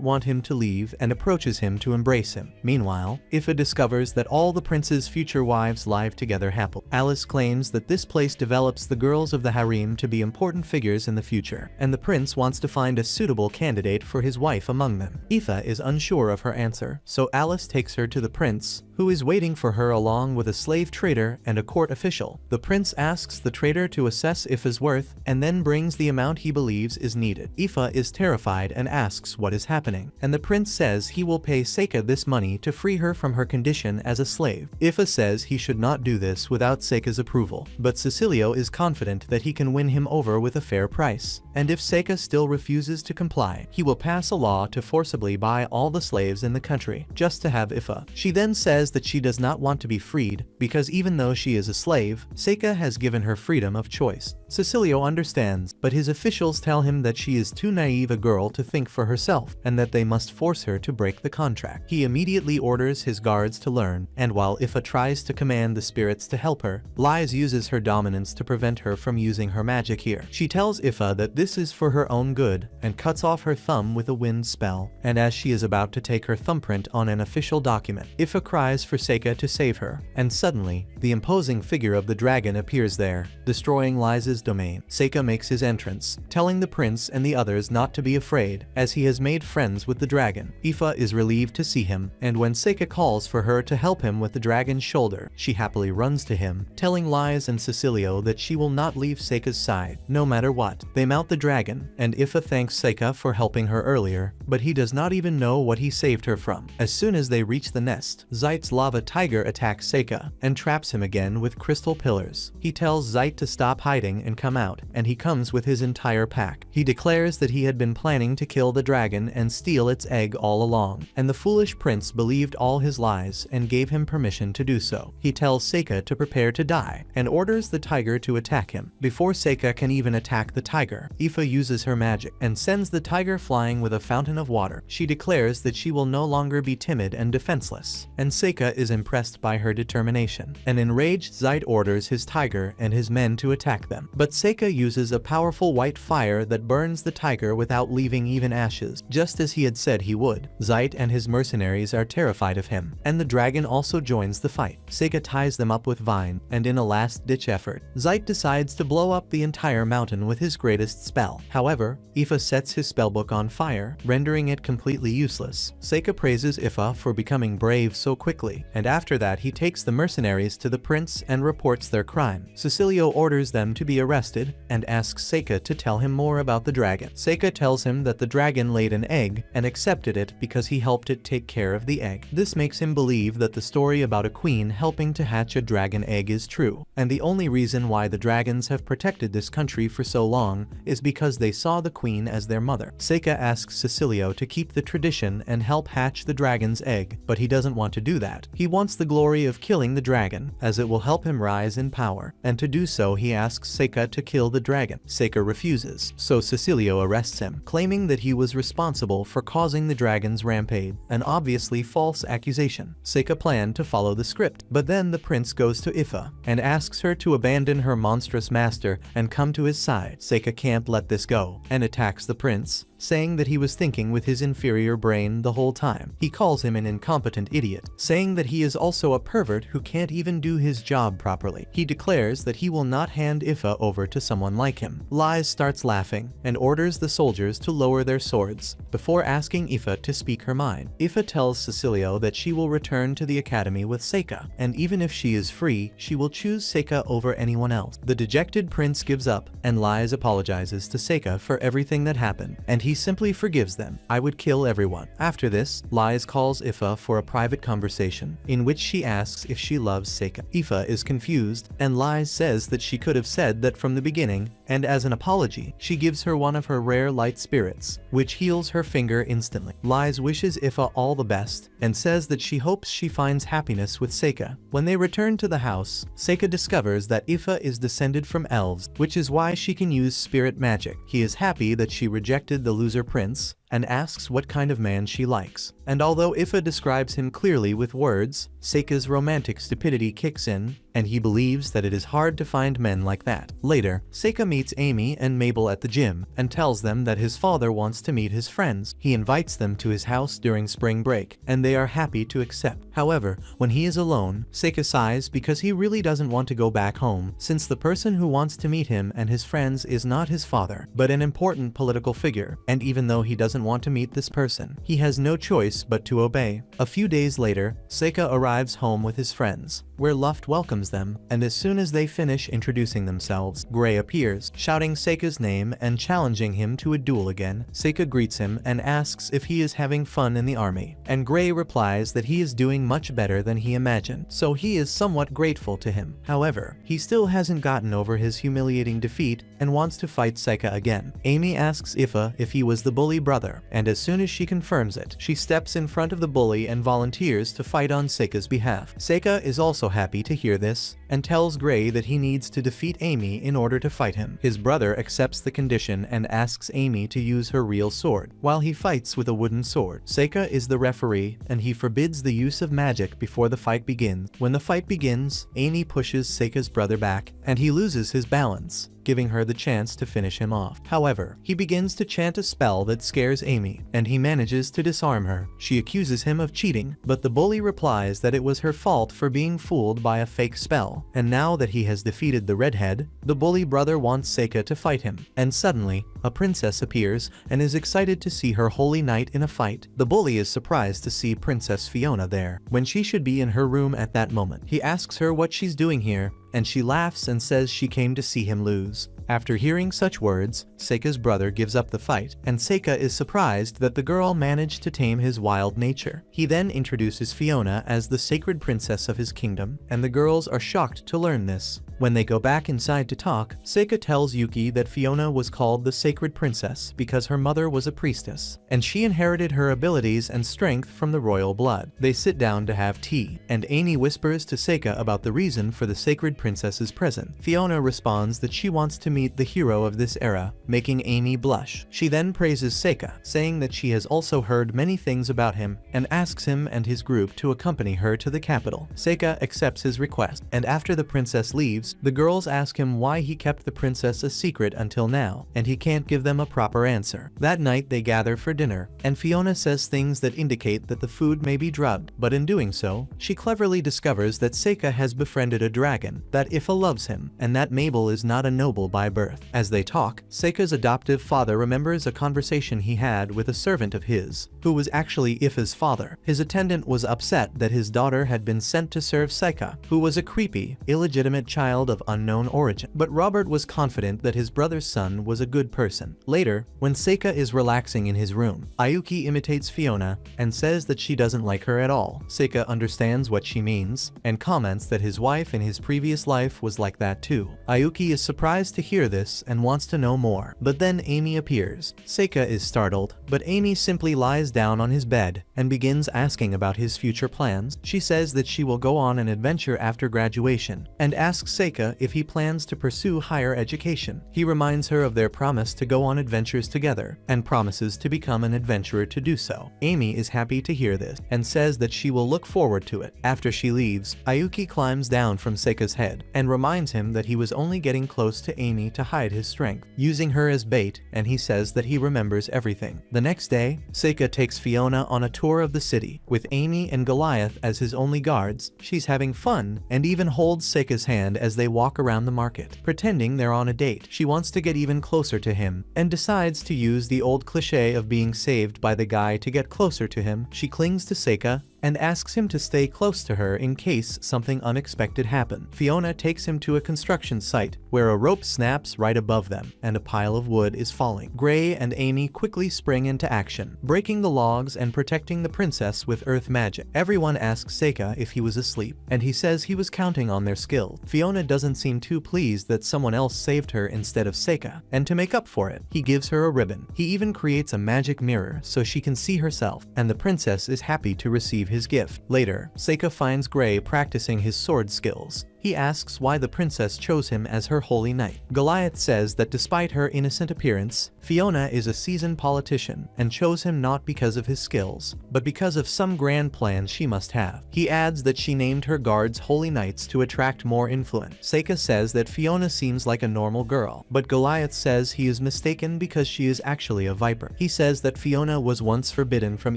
want him to leave and approaches him to embrace him. Meanwhile, Ifa discovers that all the prince's future wives live together happily. Alice claims that this place develops the girls of the harem to be important figures in the future, and the prince wants to find a suitable candidate for his wife among them. Ifa is unsure of her answer, so Alice takes her to the prince, who is waiting for her along with a slave trader and a court official. The prince asks the trader to assess Ifa's worth, and then brings the amount he believes is needed. Ifa is terrified and asks what is happening, and the prince says he will pay Seika this money to free her from her condition as a slave. Ifa says he should not do this without Seika's approval, but Cecilio is confident that he can win him over with a fair price, and if Seika still refuses to comply, he will pass a law to forcibly buy all the slaves in the country, just to have Ifa. She then says that she does not want to be freed, because even though she is a slave, Seika has given her freedom of choice. Cecilio understands, but his officials tell him that she is too naive a girl to think for herself, and that they must force her to break the contract. He immediately orders his guards to learn, and while Ifa tries to command the spirits to help her, Lise uses her dominance to prevent her from using her magic here. She tells Ifa that this is for her own good, and cuts off her thumb with a wind spell, and as she is about to take her thumbprint on an official document, Ifa cries for Seika to save her, and suddenly, the imposing figure of the dragon appears there, destroying Lise's domain. Seika makes his entrance, telling the prince and the others not to be afraid, as he has made friends with the dragon. Ifa is relieved to see him, and when Seika calls for her to help him with the dragon's shoulder, she happily runs to him, telling Lise and Cecilio that she will not leave Seika's side, no matter what. They mount the dragon, and Ifa thanks Seika for helping her earlier, but he does not even know what he saved her from. As soon as they reach the nest, Zeit's lava tiger attacks Seika, and traps him again with crystal pillars. He tells Zeit to stop hiding and come out, and he comes with his entire pack. He declares that he had been planning to kill the dragon and steal its egg all along, and the foolish prince believed all his lies and gave him permission to do so. He tells Seika to prepare to die, and orders the tiger to attack him. Before Seika can even attack the tiger, Ifa uses her magic, and sends the tiger flying with a fountain of water. She declares that she will no longer be timid and defenseless, and Seika is impressed by her determination. An enraged Zeit orders his tiger and his men to attack them, But Seika uses a powerful white fire that burns the tiger without leaving even ashes, just as he had said he would. Zeit and his mercenaries are terrified of him, and the dragon also joins the fight. Seika ties them up with vine, and in a last-ditch effort, Zeit decides to blow up the entire mountain with his greatest spell. However, Ifa sets his spellbook on fire, rendering it completely useless. Seika praises Ifa for becoming brave so quickly, and after that he takes the mercenaries to the prince and reports their crime. Cecilio orders them to be arrested and asks Seika to tell him more about the dragon. Seika tells him that the dragon laid an egg and accepted it because he helped it take care of the egg. This makes him believe that the story about a queen helping to hatch a dragon egg is true, and the only reason why the dragons have protected this country for so long is because they saw the queen as their mother. Seika asks Cecilio to keep the tradition and help hatch the dragon's egg, but he doesn't want to do that. He wants the glory of killing the dragon, as it will help him rise in power, and to do so he asks Seika to kill the dragon. Seika refuses, so Cecilio arrests him, claiming that he was responsible for causing the dragon's rampage, an obviously false accusation. Seika planned to follow the script, but then the prince goes to Ifa and asks her to abandon her monstrous master and come to his side. Seika can't let this go and attacks the prince, saying that he was thinking with his inferior brain the whole time. He calls him an incompetent idiot, saying that he is also a pervert who can't even do his job properly. He declares that he will not hand Ifa over to someone like him. Lies starts laughing and orders the soldiers to lower their swords before asking Ifa to speak her mind. Ifa tells Cecilio that she will return to the academy with Seika, and even if she is free, she will choose Seika over anyone else. The dejected prince gives up, and Lies apologizes to Seika for everything that happened, and he simply forgives them. I would kill everyone. After this, Lies calls Ifa for a private conversation, in which she asks if she loves Seika. Ifa is confused, and Lies says that she could have said that from the beginning, and as an apology, she gives her one of her rare light spirits, which heals her finger instantly. Lies wishes Ifa all the best, and says that she hopes she finds happiness with Seika. When they return to the house, Seika discovers that Ifa is descended from elves, which is why she can use spirit magic. He is happy that she rejected the loser prince, and asks what kind of man she likes. And although Ifa describes him clearly with words, Seika's romantic stupidity kicks in, and he believes that it is hard to find men like that. Later, Seika meets Amy and Mabel at the gym, and tells them that his father wants to meet his friends. He invites them to his house during spring break, and they are happy to accept. However, when he is alone, Seika sighs because he really doesn't want to go back home, since the person who wants to meet him and his friends is not his father, but an important political figure, and even though he doesn't want to meet this person, he has no choice but to obey. A few days later, Seika arrives home with his friends, where Luft welcomes them, and as soon as they finish introducing themselves, Gray appears, shouting Seika's name and challenging him to a duel again. Seika greets him and asks if he is having fun in the army, and Gray replies that he is doing much better than he imagined, so he is somewhat grateful to him. However, he still hasn't gotten over his humiliating defeat and wants to fight Seika again. Amy asks Ifa if he was the bully brother, and as soon as she confirms it, she steps in front of the bully and volunteers to fight on Seika's behalf. Seika is also happy to hear this, and tells Gray that he needs to defeat Amy in order to fight him. His brother accepts the condition and asks Amy to use her real sword, while he fights with a wooden sword. Seika is the referee, and he forbids the use of magic before the fight begins. When the fight begins, Amy pushes Seika's brother back, and he loses his balance, giving her the chance to finish him off. However, he begins to chant a spell that scares Amy, and he manages to disarm her. She accuses him of cheating, but the bully replies that it was her fault for being fooled by a fake spell, and now that he has defeated the redhead, the bully brother wants Seika to fight him. And suddenly, a princess appears and is excited to see her holy knight in a fight. The bully is surprised to see Princess Fiona there, when she should be in her room at that moment. He asks her what she's doing here, and she laughs and says she came to see him lose. After hearing such words, Seika's brother gives up the fight, and Seika is surprised that the girl managed to tame his wild nature. He then introduces Fiona as the sacred princess of his kingdom, and the girls are shocked to learn this. When they go back inside to talk, Seika tells Yuki that Fiona was called the Sacred Princess because her mother was a priestess, and she inherited her abilities and strength from the royal blood. They sit down to have tea, and Amy whispers to Seika about the reason for the Sacred Princess's present. Fiona responds that she wants to meet the hero of this era, making Amy blush. She then praises Seika, saying that she has also heard many things about him, and asks him and his group to accompany her to the capital. Seika accepts his request, and after the princess leaves, leaves. The girls ask him why he kept the princess a secret until now, and he can't give them a proper answer. That night they gather for dinner, and Fiona says things that indicate that the food may be drugged, but in doing so, she cleverly discovers that Seika has befriended a dragon, that Ifa loves him, and that Mabel is not a noble by birth. As they talk, Seika's adoptive father remembers a conversation he had with a servant of his, who was actually Ifa's father. His attendant was upset that his daughter had been sent to serve Seika, who was a creepy, illegitimate child of unknown origin. But Robert was confident that his brother's son was a good person. Later, when Seika is relaxing in his room, Ayuki imitates Fiona and says that she doesn't like her at all. Seika understands what she means and comments that his wife in his previous life was like that too. Ayuki is surprised to hear this and wants to know more. But then Amy appears. Seika is startled, but Amy simply lies down on his bed and begins asking about his future plans. She says that she will go on an adventure after graduation and asks Seika if he plans to pursue higher education. He reminds her of their promise to go on adventures together and promises to become an adventurer to do so. Amy is happy to hear this and says that she will look forward to it. After she leaves, Ayuki climbs down from Seika's head and reminds him that he was only getting close to Amy to hide his strength, using her as bait, and he says that he remembers everything. The next day, Seika takes Fiona on a tour of the city, with Amy and Goliath as his only guards. She's having fun and even holds Seika's hand as they walk around the market, pretending they're on a date. She wants to get even closer to him and decides to use the old cliche of being saved by the guy to get closer to him. She clings to Seika and asks him to stay close to her in case something unexpected happens. Fiona takes him to a construction site where a rope snaps right above them and a pile of wood is falling. Gray and Amy quickly spring into action, breaking the logs and protecting the princess with earth magic. Everyone asks Seika if he was asleep, and he says he was counting on their skill. Fiona doesn't seem too pleased that someone else saved her instead of Seika, and to make up for it, he gives her a ribbon. He even creates a magic mirror so she can see herself, and the princess is happy to receive his gift. Later, Seika finds Gray practicing his sword skills. He asks why the princess chose him as her holy knight. Goliath says that despite her innocent appearance, Fiona is a seasoned politician and chose him not because of his skills, but because of some grand plan she must have. He adds that she named her guards holy knights to attract more influence. Seika says that Fiona seems like a normal girl, but Goliath says he is mistaken because she is actually a viper. He says that Fiona was once forbidden from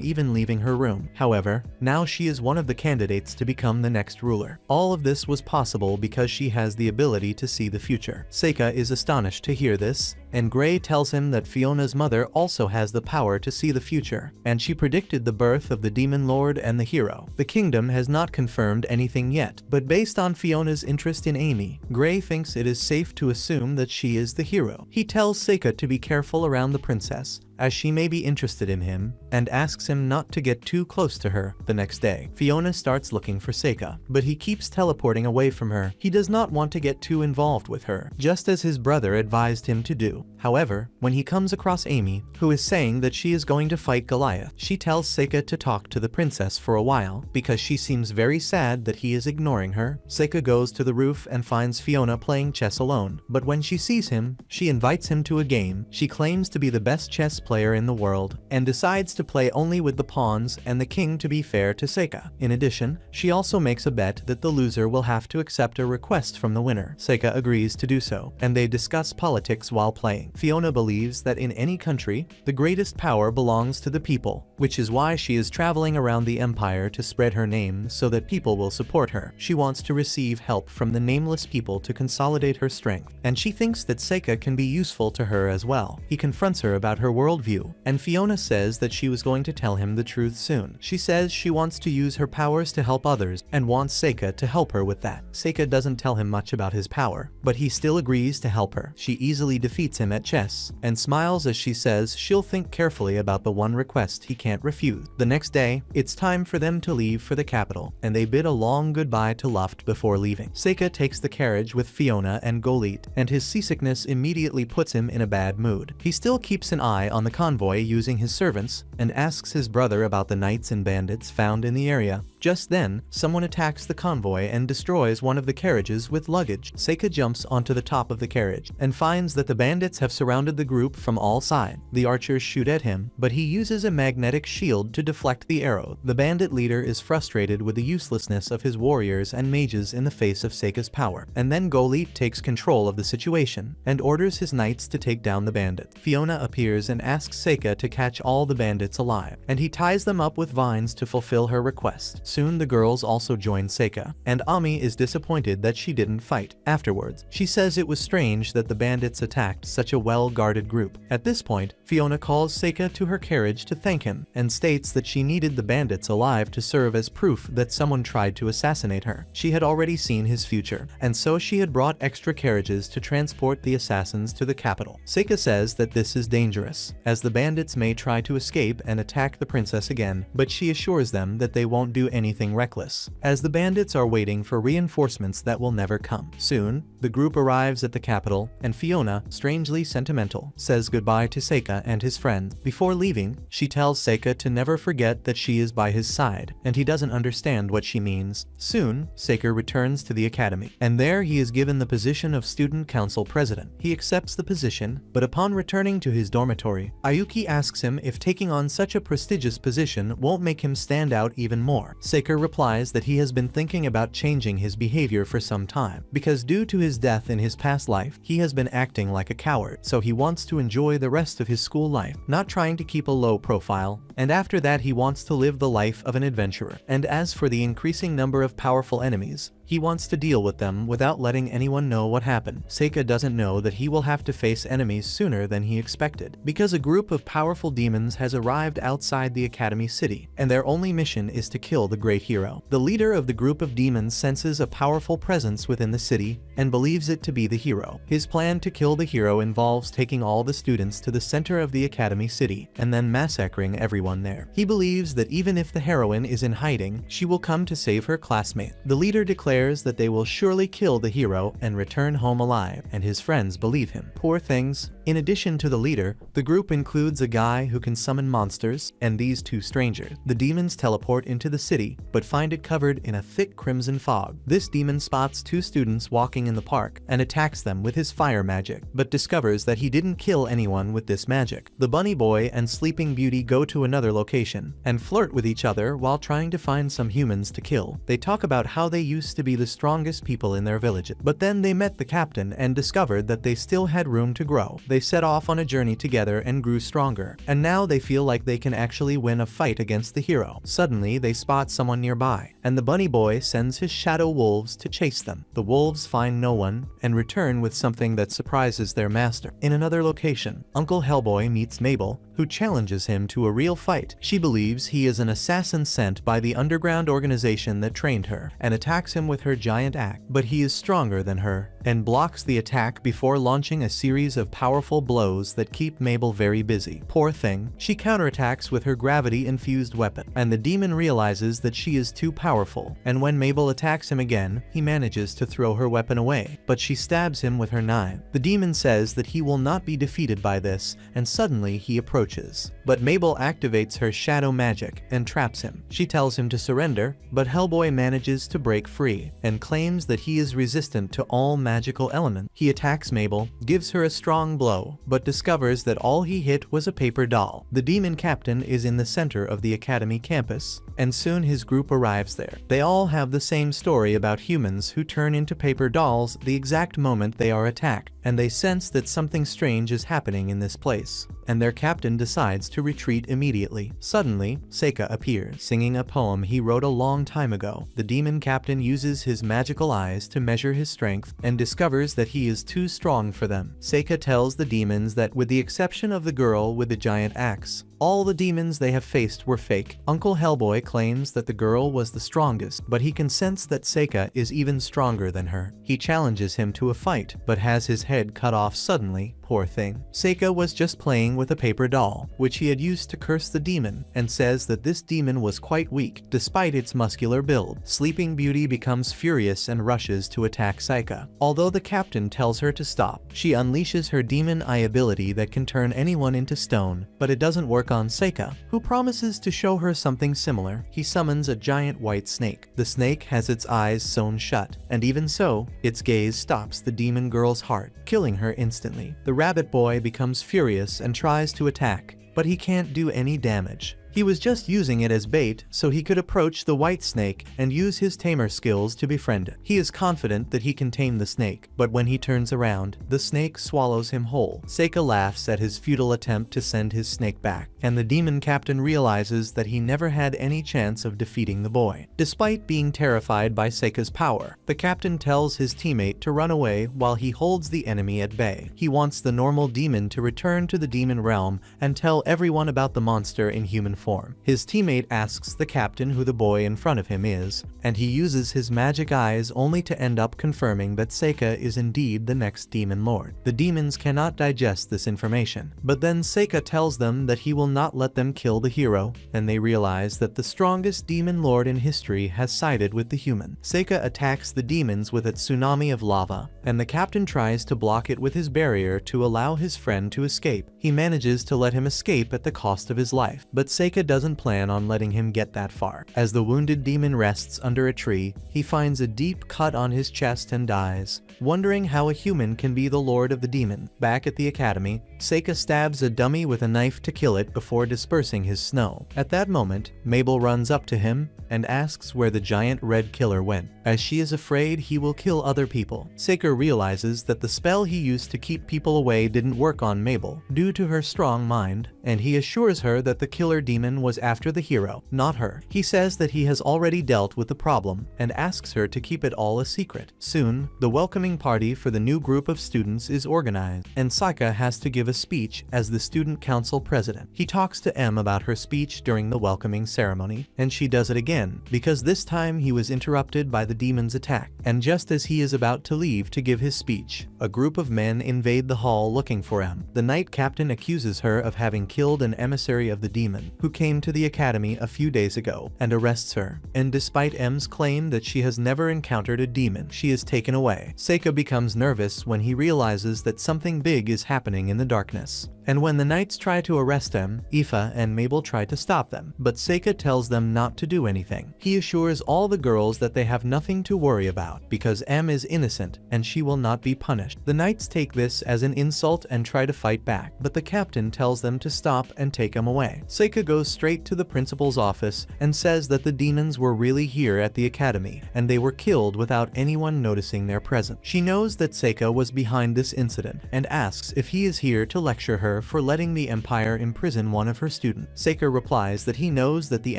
even leaving her room. However, now she is one of the candidates to become the next ruler. All of this was possible because she has the ability to see the future. Seika is astonished to hear this, and Gray tells him that Fiona's mother also has the power to see the future, and she predicted the birth of the demon lord and the hero. The kingdom has not confirmed anything yet, but based on Fiona's interest in Amy, Gray thinks it is safe to assume that she is the hero. He tells Seika to be careful around the princess, as she may be interested in him, and asks him not to get too close to her. The next day, Fiona starts looking for Seika, but he keeps teleporting away from her. He does not want to get too involved with her, just as his brother advised him to do. However, when he comes across Amy, who is saying that she is going to fight Goliath, she tells Seika to talk to the princess for a while, because she seems very sad that he is ignoring her. Seika goes to the roof and finds Fiona playing chess alone, but when she sees him, she invites him to a game. She claims to be the best chess player in the world, and decides to play only with the pawns and the king to be fair to Seika. In addition, she also makes a bet that the loser will have to accept a request from the winner. Seika agrees to do so, and they discuss politics while playing. Fiona believes that in any country, the greatest power belongs to the people, which is why she is traveling around the empire to spread her name so that people will support her. She wants to receive help from the nameless people to consolidate her strength, and she thinks that Seika can be useful to her as well. He confronts her about her worldview, and Fiona says that she was going to tell him the truth soon. She says she wants to use her powers to help others and wants Seika to help her with that. Seika doesn't tell him much about his power, but he still agrees to help her. She easily defeats him at chess and smiles as she says she'll think carefully about the one request he can't refuse. The next day, it's time for them to leave for the capital, and they bid a long goodbye to Luft before leaving. Seika takes the carriage with Fiona and Golit, and his seasickness immediately puts him in a bad mood. He still keeps an eye on the convoy using his servants and asks his brother about the knights and bandits found in the area. Just then, someone attacks the convoy and destroys one of the carriages with luggage. Seika jumps onto the top of the carriage and finds that the bandits have surrounded the group from all sides. The archers shoot at him, but he uses a magnetic shield to deflect the arrow. The bandit leader is frustrated with the uselessness of his warriors and mages in the face of Seika's power, and then Golit takes control of the situation and orders his knights to take down the bandit. Fiona appears and asks Seika to catch all the bandits alive, and he ties them up with vines to fulfill her request. Soon the girls also join Seika, and Ami is disappointed that she didn't fight. Afterwards, she says it was strange that the bandits attacked such a well-guarded group. At this point, Fiona calls Seika to her carriage to thank him, and states that she needed the bandits alive to serve as proof that someone tried to assassinate her. She had already seen his future, and so she had brought extra carriages to transport the assassins to the capital. Seika says that this is dangerous, as the bandits may try to escape and attack the princess again, but she assures them that they won't do anything reckless, as the bandits are waiting for reinforcements that will never come. Soon, the group arrives at the capital, and Fiona, strangely sentimental, says goodbye to Seika and his friend. Before leaving, she tells Seika to never forget that she is by his side, and he doesn't understand what she means. Soon, Seika returns to the academy, and there he is given the position of student council president. He accepts the position, but upon returning to his dormitory, Ayuki asks him if taking on such a prestigious position won't make him stand out even more. Seika replies that he has been thinking about changing his behavior for some time, because due to his death in his past life, he has been acting like a coward, so he wants to enjoy the rest of his school life, not trying to keep a low profile, and after that he wants to live the life of an adventurer. And as for the increasing number of powerful enemies, he wants to deal with them without letting anyone know what happened. Seika doesn't know that he will have to face enemies sooner than he expected, because a group of powerful demons has arrived outside the academy city, and their only mission is to kill the great hero. The leader of the group of demons senses a powerful presence within the city and believes it to be the hero. His plan to kill the hero involves taking all the students to the center of the academy city and then massacring everyone there. He believes that even if the heroine is in hiding, she will come to save her classmate. The leader declares that they will surely kill the hero and return home alive, and his friends believe him. Poor things. In addition to the leader, the group includes a guy who can summon monsters and these two strangers. The demons teleport into the city, but find it covered in a thick crimson fog. This demon spots two students walking in the park and attacks them with his fire magic, but discovers that he didn't kill anyone with this magic. The bunny boy and Sleeping Beauty go to another location and flirt with each other while trying to find some humans to kill. They talk about how they used to be the strongest people in their village, but then they met the captain and discovered that they still had room to grow. They set off on a journey together and grew stronger, and now they feel like they can actually win a fight against the hero. Suddenly, they spot someone nearby, and the bunny boy sends his shadow wolves to chase them. The wolves find no one and return with something that surprises their master. In another location, Uncle Hellboy meets Mabel, who challenges him to a real fight. She believes he is an assassin sent by the underground organization that trained her, and attacks him with her giant axe, but he is stronger than her and blocks the attack before launching a series of powerful blows that keep Mabel very busy. Poor thing, she counterattacks with her gravity-infused weapon, and the demon realizes that she is too powerful, and when Mabel attacks him again, he manages to throw her weapon away, but she stabs him with her knife. The demon says that he will not be defeated by this, and suddenly he approaches. But Mabel activates her shadow magic and traps him. She tells him to surrender, but Hellboy manages to break free and claims that he is resistant to all magical elements. He attacks Mabel, gives her a strong blow, but discovers that all he hit was a paper doll. The demon captain is in the center of the academy campus, and soon his group arrives there. They all have the same story about humans who turn into paper dolls the exact moment they are attacked, and they sense that something strange is happening in this place, and their captain decides to retreat immediately. Suddenly, Seika appears, singing a poem he wrote a long time ago. The demon captain uses his magical eyes to measure his strength and discovers that he is too strong for them. Seika tells the demons that with the exception of the girl with the giant axe, all the demons they have faced were fake. Uncle Hellboy claims that the girl was the strongest, but he can sense that Seika is even stronger than her. He challenges him to a fight, but has his head cut off suddenly. Poor thing. Seika was just playing with a paper doll, which he had used to curse the demon, and says that this demon was quite weak, despite its muscular build. Sleeping Beauty becomes furious and rushes to attack Seika. Although the captain tells her to stop, she unleashes her demon eye ability that can turn anyone into stone, but it doesn't work on Seika, who promises to show her something similar. He summons a giant white snake. The snake has its eyes sewn shut, and even so, its gaze stops the demon girl's heart, killing her instantly. The rabbit boy becomes furious and tries to attack, but he can't do any damage. He was just using it as bait so he could approach the white snake and use his tamer skills to befriend it. He is confident that he can tame the snake, but when he turns around, the snake swallows him whole. Seika laughs at his futile attempt to send his snake back, and the demon captain realizes that he never had any chance of defeating the boy. Despite being terrified by Seika's power, the captain tells his teammate to run away while he holds the enemy at bay. He wants the normal demon to return to the demon realm and tell everyone about the monster in human form. His teammate asks the captain who the boy in front of him is, and he uses his magic eyes only to end up confirming that Seika is indeed the next demon lord. The demons cannot digest this information, but then Seika tells them that he will not let them kill the hero, and they realize that the strongest demon lord in history has sided with the human. Seika attacks the demons with a tsunami of lava, and the captain tries to block it with his barrier to allow his friend to escape. He manages to let him escape at the cost of his life, but Seika doesn't plan on letting him get that far. As the wounded demon rests under a tree, he finds a deep cut on his chest and dies, wondering how a human can be the lord of the demon. Back at the academy, Seika stabs a dummy with a knife to kill it before dispersing his snow. At that moment, Mabel runs up to him and asks where the giant red killer went, as she is afraid he will kill other people. Seika realizes that the spell he used to keep people away didn't work on Mabel due to her strong mind, and he assures her that the killer demon was after the hero, not her. He says that he has already dealt with the problem and asks her to keep it all a secret. Soon, the welcoming party for the new group of students is organized, and Seika has to give a speech as the student council president. He talks to M about her speech during the welcoming ceremony, and she does it again, because this time he was interrupted by the demon's attack, and just as he is about to leave to give his speech, a group of men invade the hall looking for M. The knight captain accuses her of having killed an emissary of the demon, who came to the academy a few days ago, and arrests her. And despite M's claim that she has never encountered a demon, she is taken away. Seika becomes nervous when he realizes that something big is happening in the darkness. And when the knights try to arrest him, Aoife and Mabel try to stop them, but Seika tells them not to do anything. He assures all the girls that they have nothing to worry about, because M is innocent and she will not be punished. The knights take this as an insult and try to fight back, but the captain tells them to stop and take him away. Seika goes straight to the principal's office and says that the demons were really here at the academy, and they were killed without anyone noticing their presence. She knows that Seika was behind this incident, and asks if he is here to lecture her for letting the Empire imprison one of her students. Seika replies that he knows that the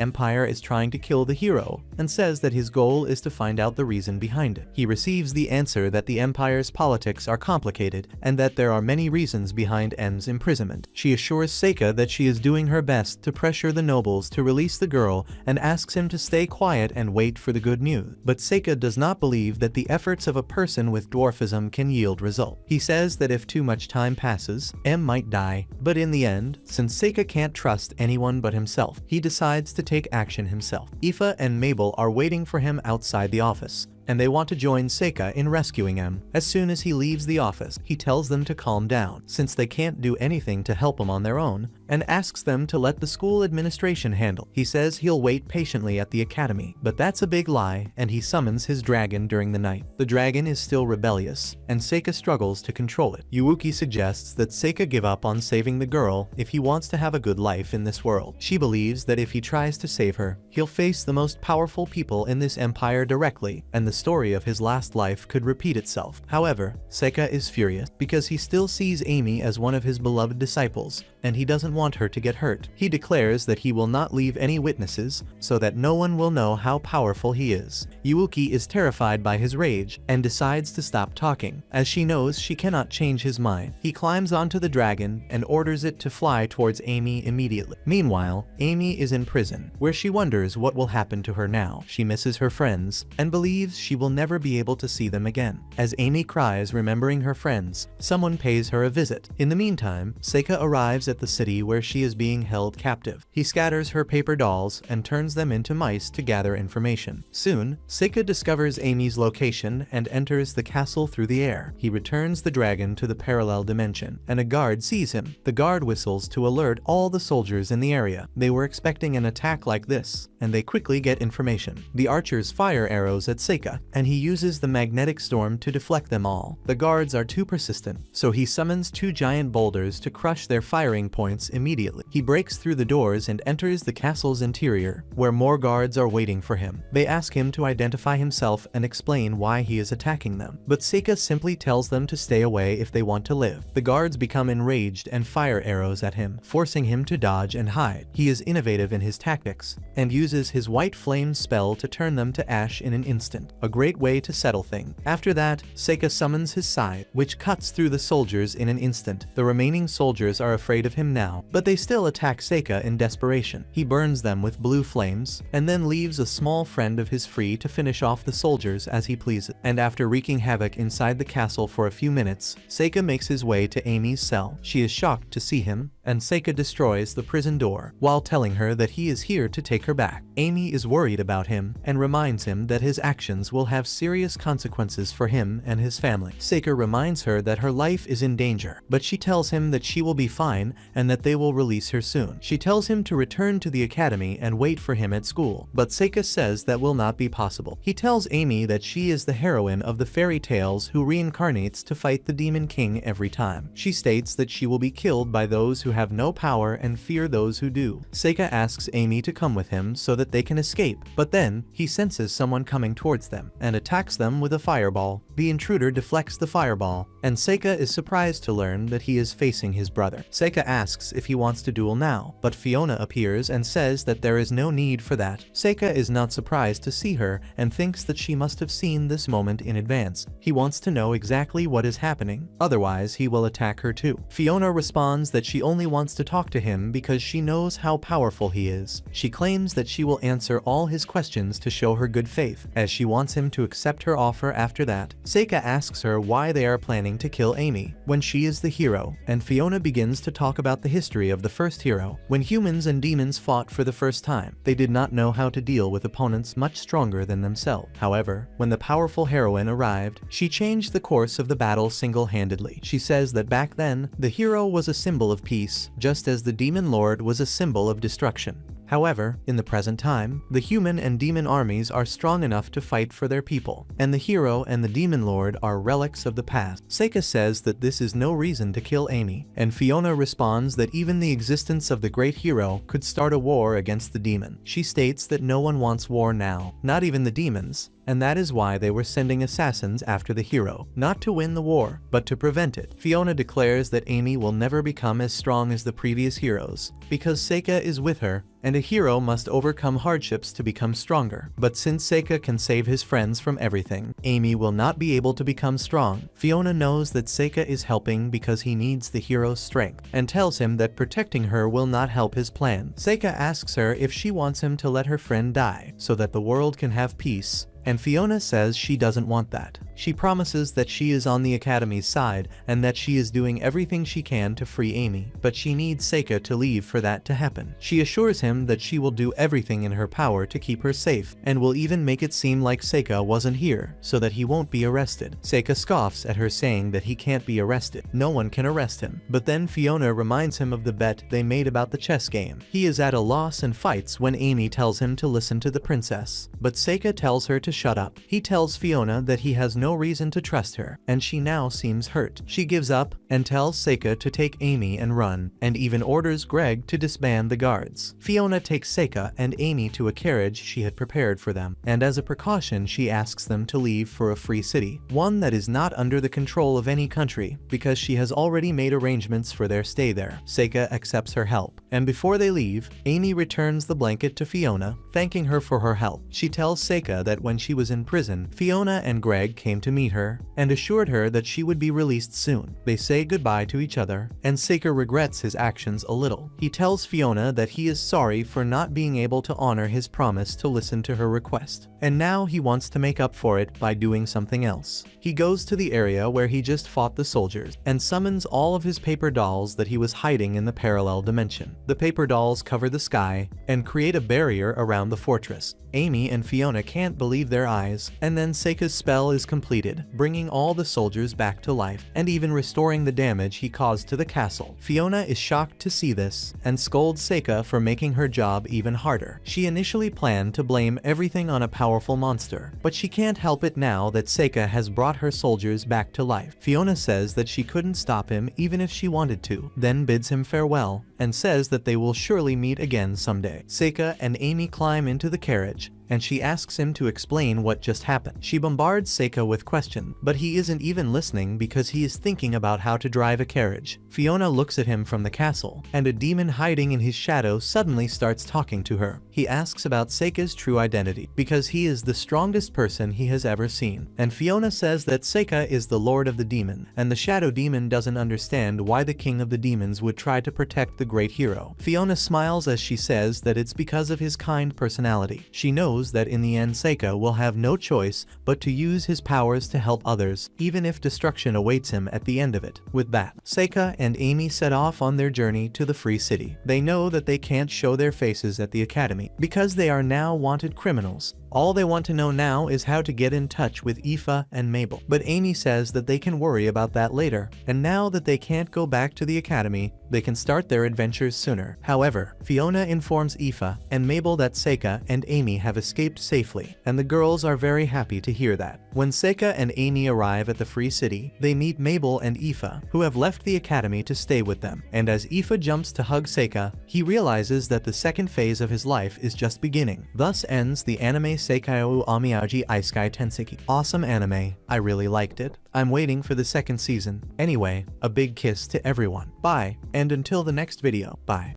Empire is trying to kill the hero, and says that his goal is to find out the reason behind it. He receives the answer that the Empire's politics are complicated, and that there are many reasons behind M's imprisonment. She assures Seika that she is doing her best to pressure the nobles to release the girl, and asks him to stay quiet and wait for the good news. But Seika does not believe that the efforts of a person with dwarfism can yield result. He says that if too much time passes, M might die, but in the end, since Seika can't trust anyone but himself, he decides to take action himself. Aoife and Mabel are waiting for him outside the office, and they want to join Seika in rescuing him. As soon as he leaves the office, he tells them to calm down, since they can't do anything to help him on their own, and asks them to let the school administration handle. He says he'll wait patiently at the academy, but that's a big lie, and he summons his dragon during the night. The dragon is still rebellious, and Seika struggles to control it. Yuuki suggests that Seika give up on saving the girl if he wants to have a good life in this world. She believes that if he tries to save her, he'll face the most powerful people in this empire directly, and the story of his last life could repeat itself. However, Seika is furious because he still sees Amy as one of his beloved disciples, and he doesn't want her to get hurt. He declares that he will not leave any witnesses so that no one will know how powerful he is. Yuuki is terrified by his rage and decides to stop talking, as she knows she cannot change his mind. He climbs onto the dragon and orders it to fly towards Amy immediately. Meanwhile, Amy is in prison, where she wonders what will happen to her now. She misses her friends and believes she will never be able to see them again. As Amy cries remembering her friends, someone pays her a visit. In the meantime, Seika arrives at the city where she is being held captive. He scatters her paper dolls and turns them into mice to gather information. Soon, Seika discovers Amy's location and enters the castle through the air. He returns the dragon to the parallel dimension, and a guard sees him. The guard whistles to alert all the soldiers in the area. They were expecting an attack like this, and they quickly get information. The archers fire arrows at Seika, and he uses the magnetic storm to deflect them all. The guards are too persistent, so he summons 2 giant boulders to crush their firing points immediately. He breaks through the doors and enters the castle's interior, where more guards are waiting for him. They ask him to identify himself and explain why he is attacking them, but Seika simply tells them to stay away if they want to live. The guards become enraged and fire arrows at him, forcing him to dodge and hide. He is innovative in his tactics, and uses his white flame spell to turn them to ash in an instant, a great way to settle things. After that, Seika summons his scythe, which cuts through the soldiers in an instant. The remaining soldiers are afraid of him now, but they still attack Seika in desperation. He burns them with blue flames, and then leaves a small friend of his free to finish off the soldiers as he pleases. And after wreaking havoc inside the castle for a few minutes, Seika makes his way to Amy's cell. She is shocked to see him, and Seika destroys the prison door, while telling her that he is here to take her back. Amy is worried about him, and reminds him that his actions will have serious consequences for him and his family. Seika reminds her that her life is in danger, but she tells him that she will be fine and that they will release her soon. She tells him to return to the academy and wait for him at school, but Seika says that will not be possible. He tells Amy that she is the heroine of the fairy tales who reincarnates to fight the Demon King every time. She states that she will be killed by those who have no power and fear those who do. Seika asks Amy to come with him so that they can escape, but then he senses someone coming towards them and attacks them with a fireball. The intruder deflects the fireball, and Seika is surprised to learn that he is facing his brother. Seika asks if he wants to duel now, but Fiona appears and says that there is no need for that. Seika is not surprised to see her and thinks that she must have seen this moment in advance. He wants to know exactly what is happening, otherwise he will attack her too. Fiona responds that she only wants to talk to him because she knows how powerful he is. She claims that she will answer all his questions to show her good faith, as she wants him to accept her offer after that. Seika asks her why they are planning to kill Amy, when she is the hero, and Fiona begins to talk about the history of the first hero. When humans and demons fought for the first time, they did not know how to deal with opponents much stronger than themselves. However, when the powerful heroine arrived, she changed the course of the battle single-handedly. She says that back then, the hero was a symbol of peace, just as the demon lord was a symbol of destruction. However, in the present time, the human and demon armies are strong enough to fight for their people, and the hero and the demon lord are relics of the past. Seika says that this is no reason to kill Amy, and Fiona responds that even the existence of the great hero could start a war against the demon. She states that no one wants war now, not even the demons, and that is why they were sending assassins after the hero, not to win the war, but to prevent it. Fiona declares that Amy will never become as strong as the previous heroes, because Seika is with her, and a hero must overcome hardships to become stronger. But since Seika can save his friends from everything, Amy will not be able to become strong. Fiona knows that Seika is helping because he needs the hero's strength, and tells him that protecting her will not help his plan. Seika asks her if she wants him to let her friend die, so that the world can have peace, and Fiona says she doesn't want that. She promises that she is on the Academy's side and that she is doing everything she can to free Amy, but she needs Seika to leave for that to happen. She assures him that she will do everything in her power to keep her safe, and will even make it seem like Seika wasn't here, so that he won't be arrested. Seika scoffs at her, saying that he can't be arrested. No one can arrest him. But then Fiona reminds him of the bet they made about the chess game. He is at a loss and fights when Amy tells him to listen to the princess, but Seika tells her to shut up. He tells Fiona that he has no reason to trust her, and she now seems hurt. She gives up and tells Seika to take Amy and run, and even orders Greg to disband the guards. Fiona takes Seika and Amy to a carriage she had prepared for them, and as a precaution she asks them to leave for a free city, one that is not under the control of any country, because she has already made arrangements for their stay there. Seika accepts her help, and before they leave, Amy returns the blanket to Fiona, thanking her for her help. She tells Seika that when she was in prison, Fiona and Greg came came to meet her and assured her that she would be released soon. They say goodbye to each other, and Seika regrets his actions a little. He tells Fiona that he is sorry for not being able to honor his promise to listen to her request, and now he wants to make up for it by doing something else. He goes to the area where he just fought the soldiers and summons all of his paper dolls that he was hiding in the parallel dimension. The paper dolls cover the sky and create a barrier around the fortress. Amy and Fiona can't believe their eyes, and then Seika's spell is completed, bringing all the soldiers back to life and even restoring the damage he caused to the castle. Fiona is shocked to see this and scolds Seika for making her job even harder. She initially planned to blame everything on a powerful monster, but she can't help it now that Seika has brought her soldiers back to life. Fiona says that she couldn't stop him even if she wanted to, then bids him farewell and says that they will surely meet again someday. Seika and Amy climb into the carriage, and she asks him to explain what just happened. She bombards Seika with questions, but he isn't even listening because he is thinking about how to drive a carriage. Fiona looks at him from the castle, and a demon hiding in his shadow suddenly starts talking to her. He asks about Seika's true identity, because he is the strongest person he has ever seen. And Fiona says that Seika is the lord of the demon, and the shadow demon doesn't understand why the king of the demons would try to protect the great hero. Fiona smiles as she says that it's because of his kind personality. She knows that in the end Seika will have no choice but to use his powers to help others, even if destruction awaits him at the end of it. With that, Seika and Amy set off on their journey to the Free City. They know that they can't show their faces at the academy because they are now wanted criminals. All they want to know now is how to get in touch with Aoife and Mabel. But Amy says that they can worry about that later, and now that they can't go back to the academy, they can start their adventures sooner. However, Fiona informs Aoife and Mabel that Seika and Amy have escaped safely, and the girls are very happy to hear that. When Seika and Amy arrive at the Free City, they meet Mabel and Aoife, who have left the academy to stay with them. And as Aoife jumps to hug Seika, he realizes that the second phase of his life is just beginning. Thus ends the anime Isekai Amiyaji Isekai Tenseki. Awesome anime, I really liked it. I'm waiting for the second season. Anyway, a big kiss to everyone. Bye, and until the next video, bye.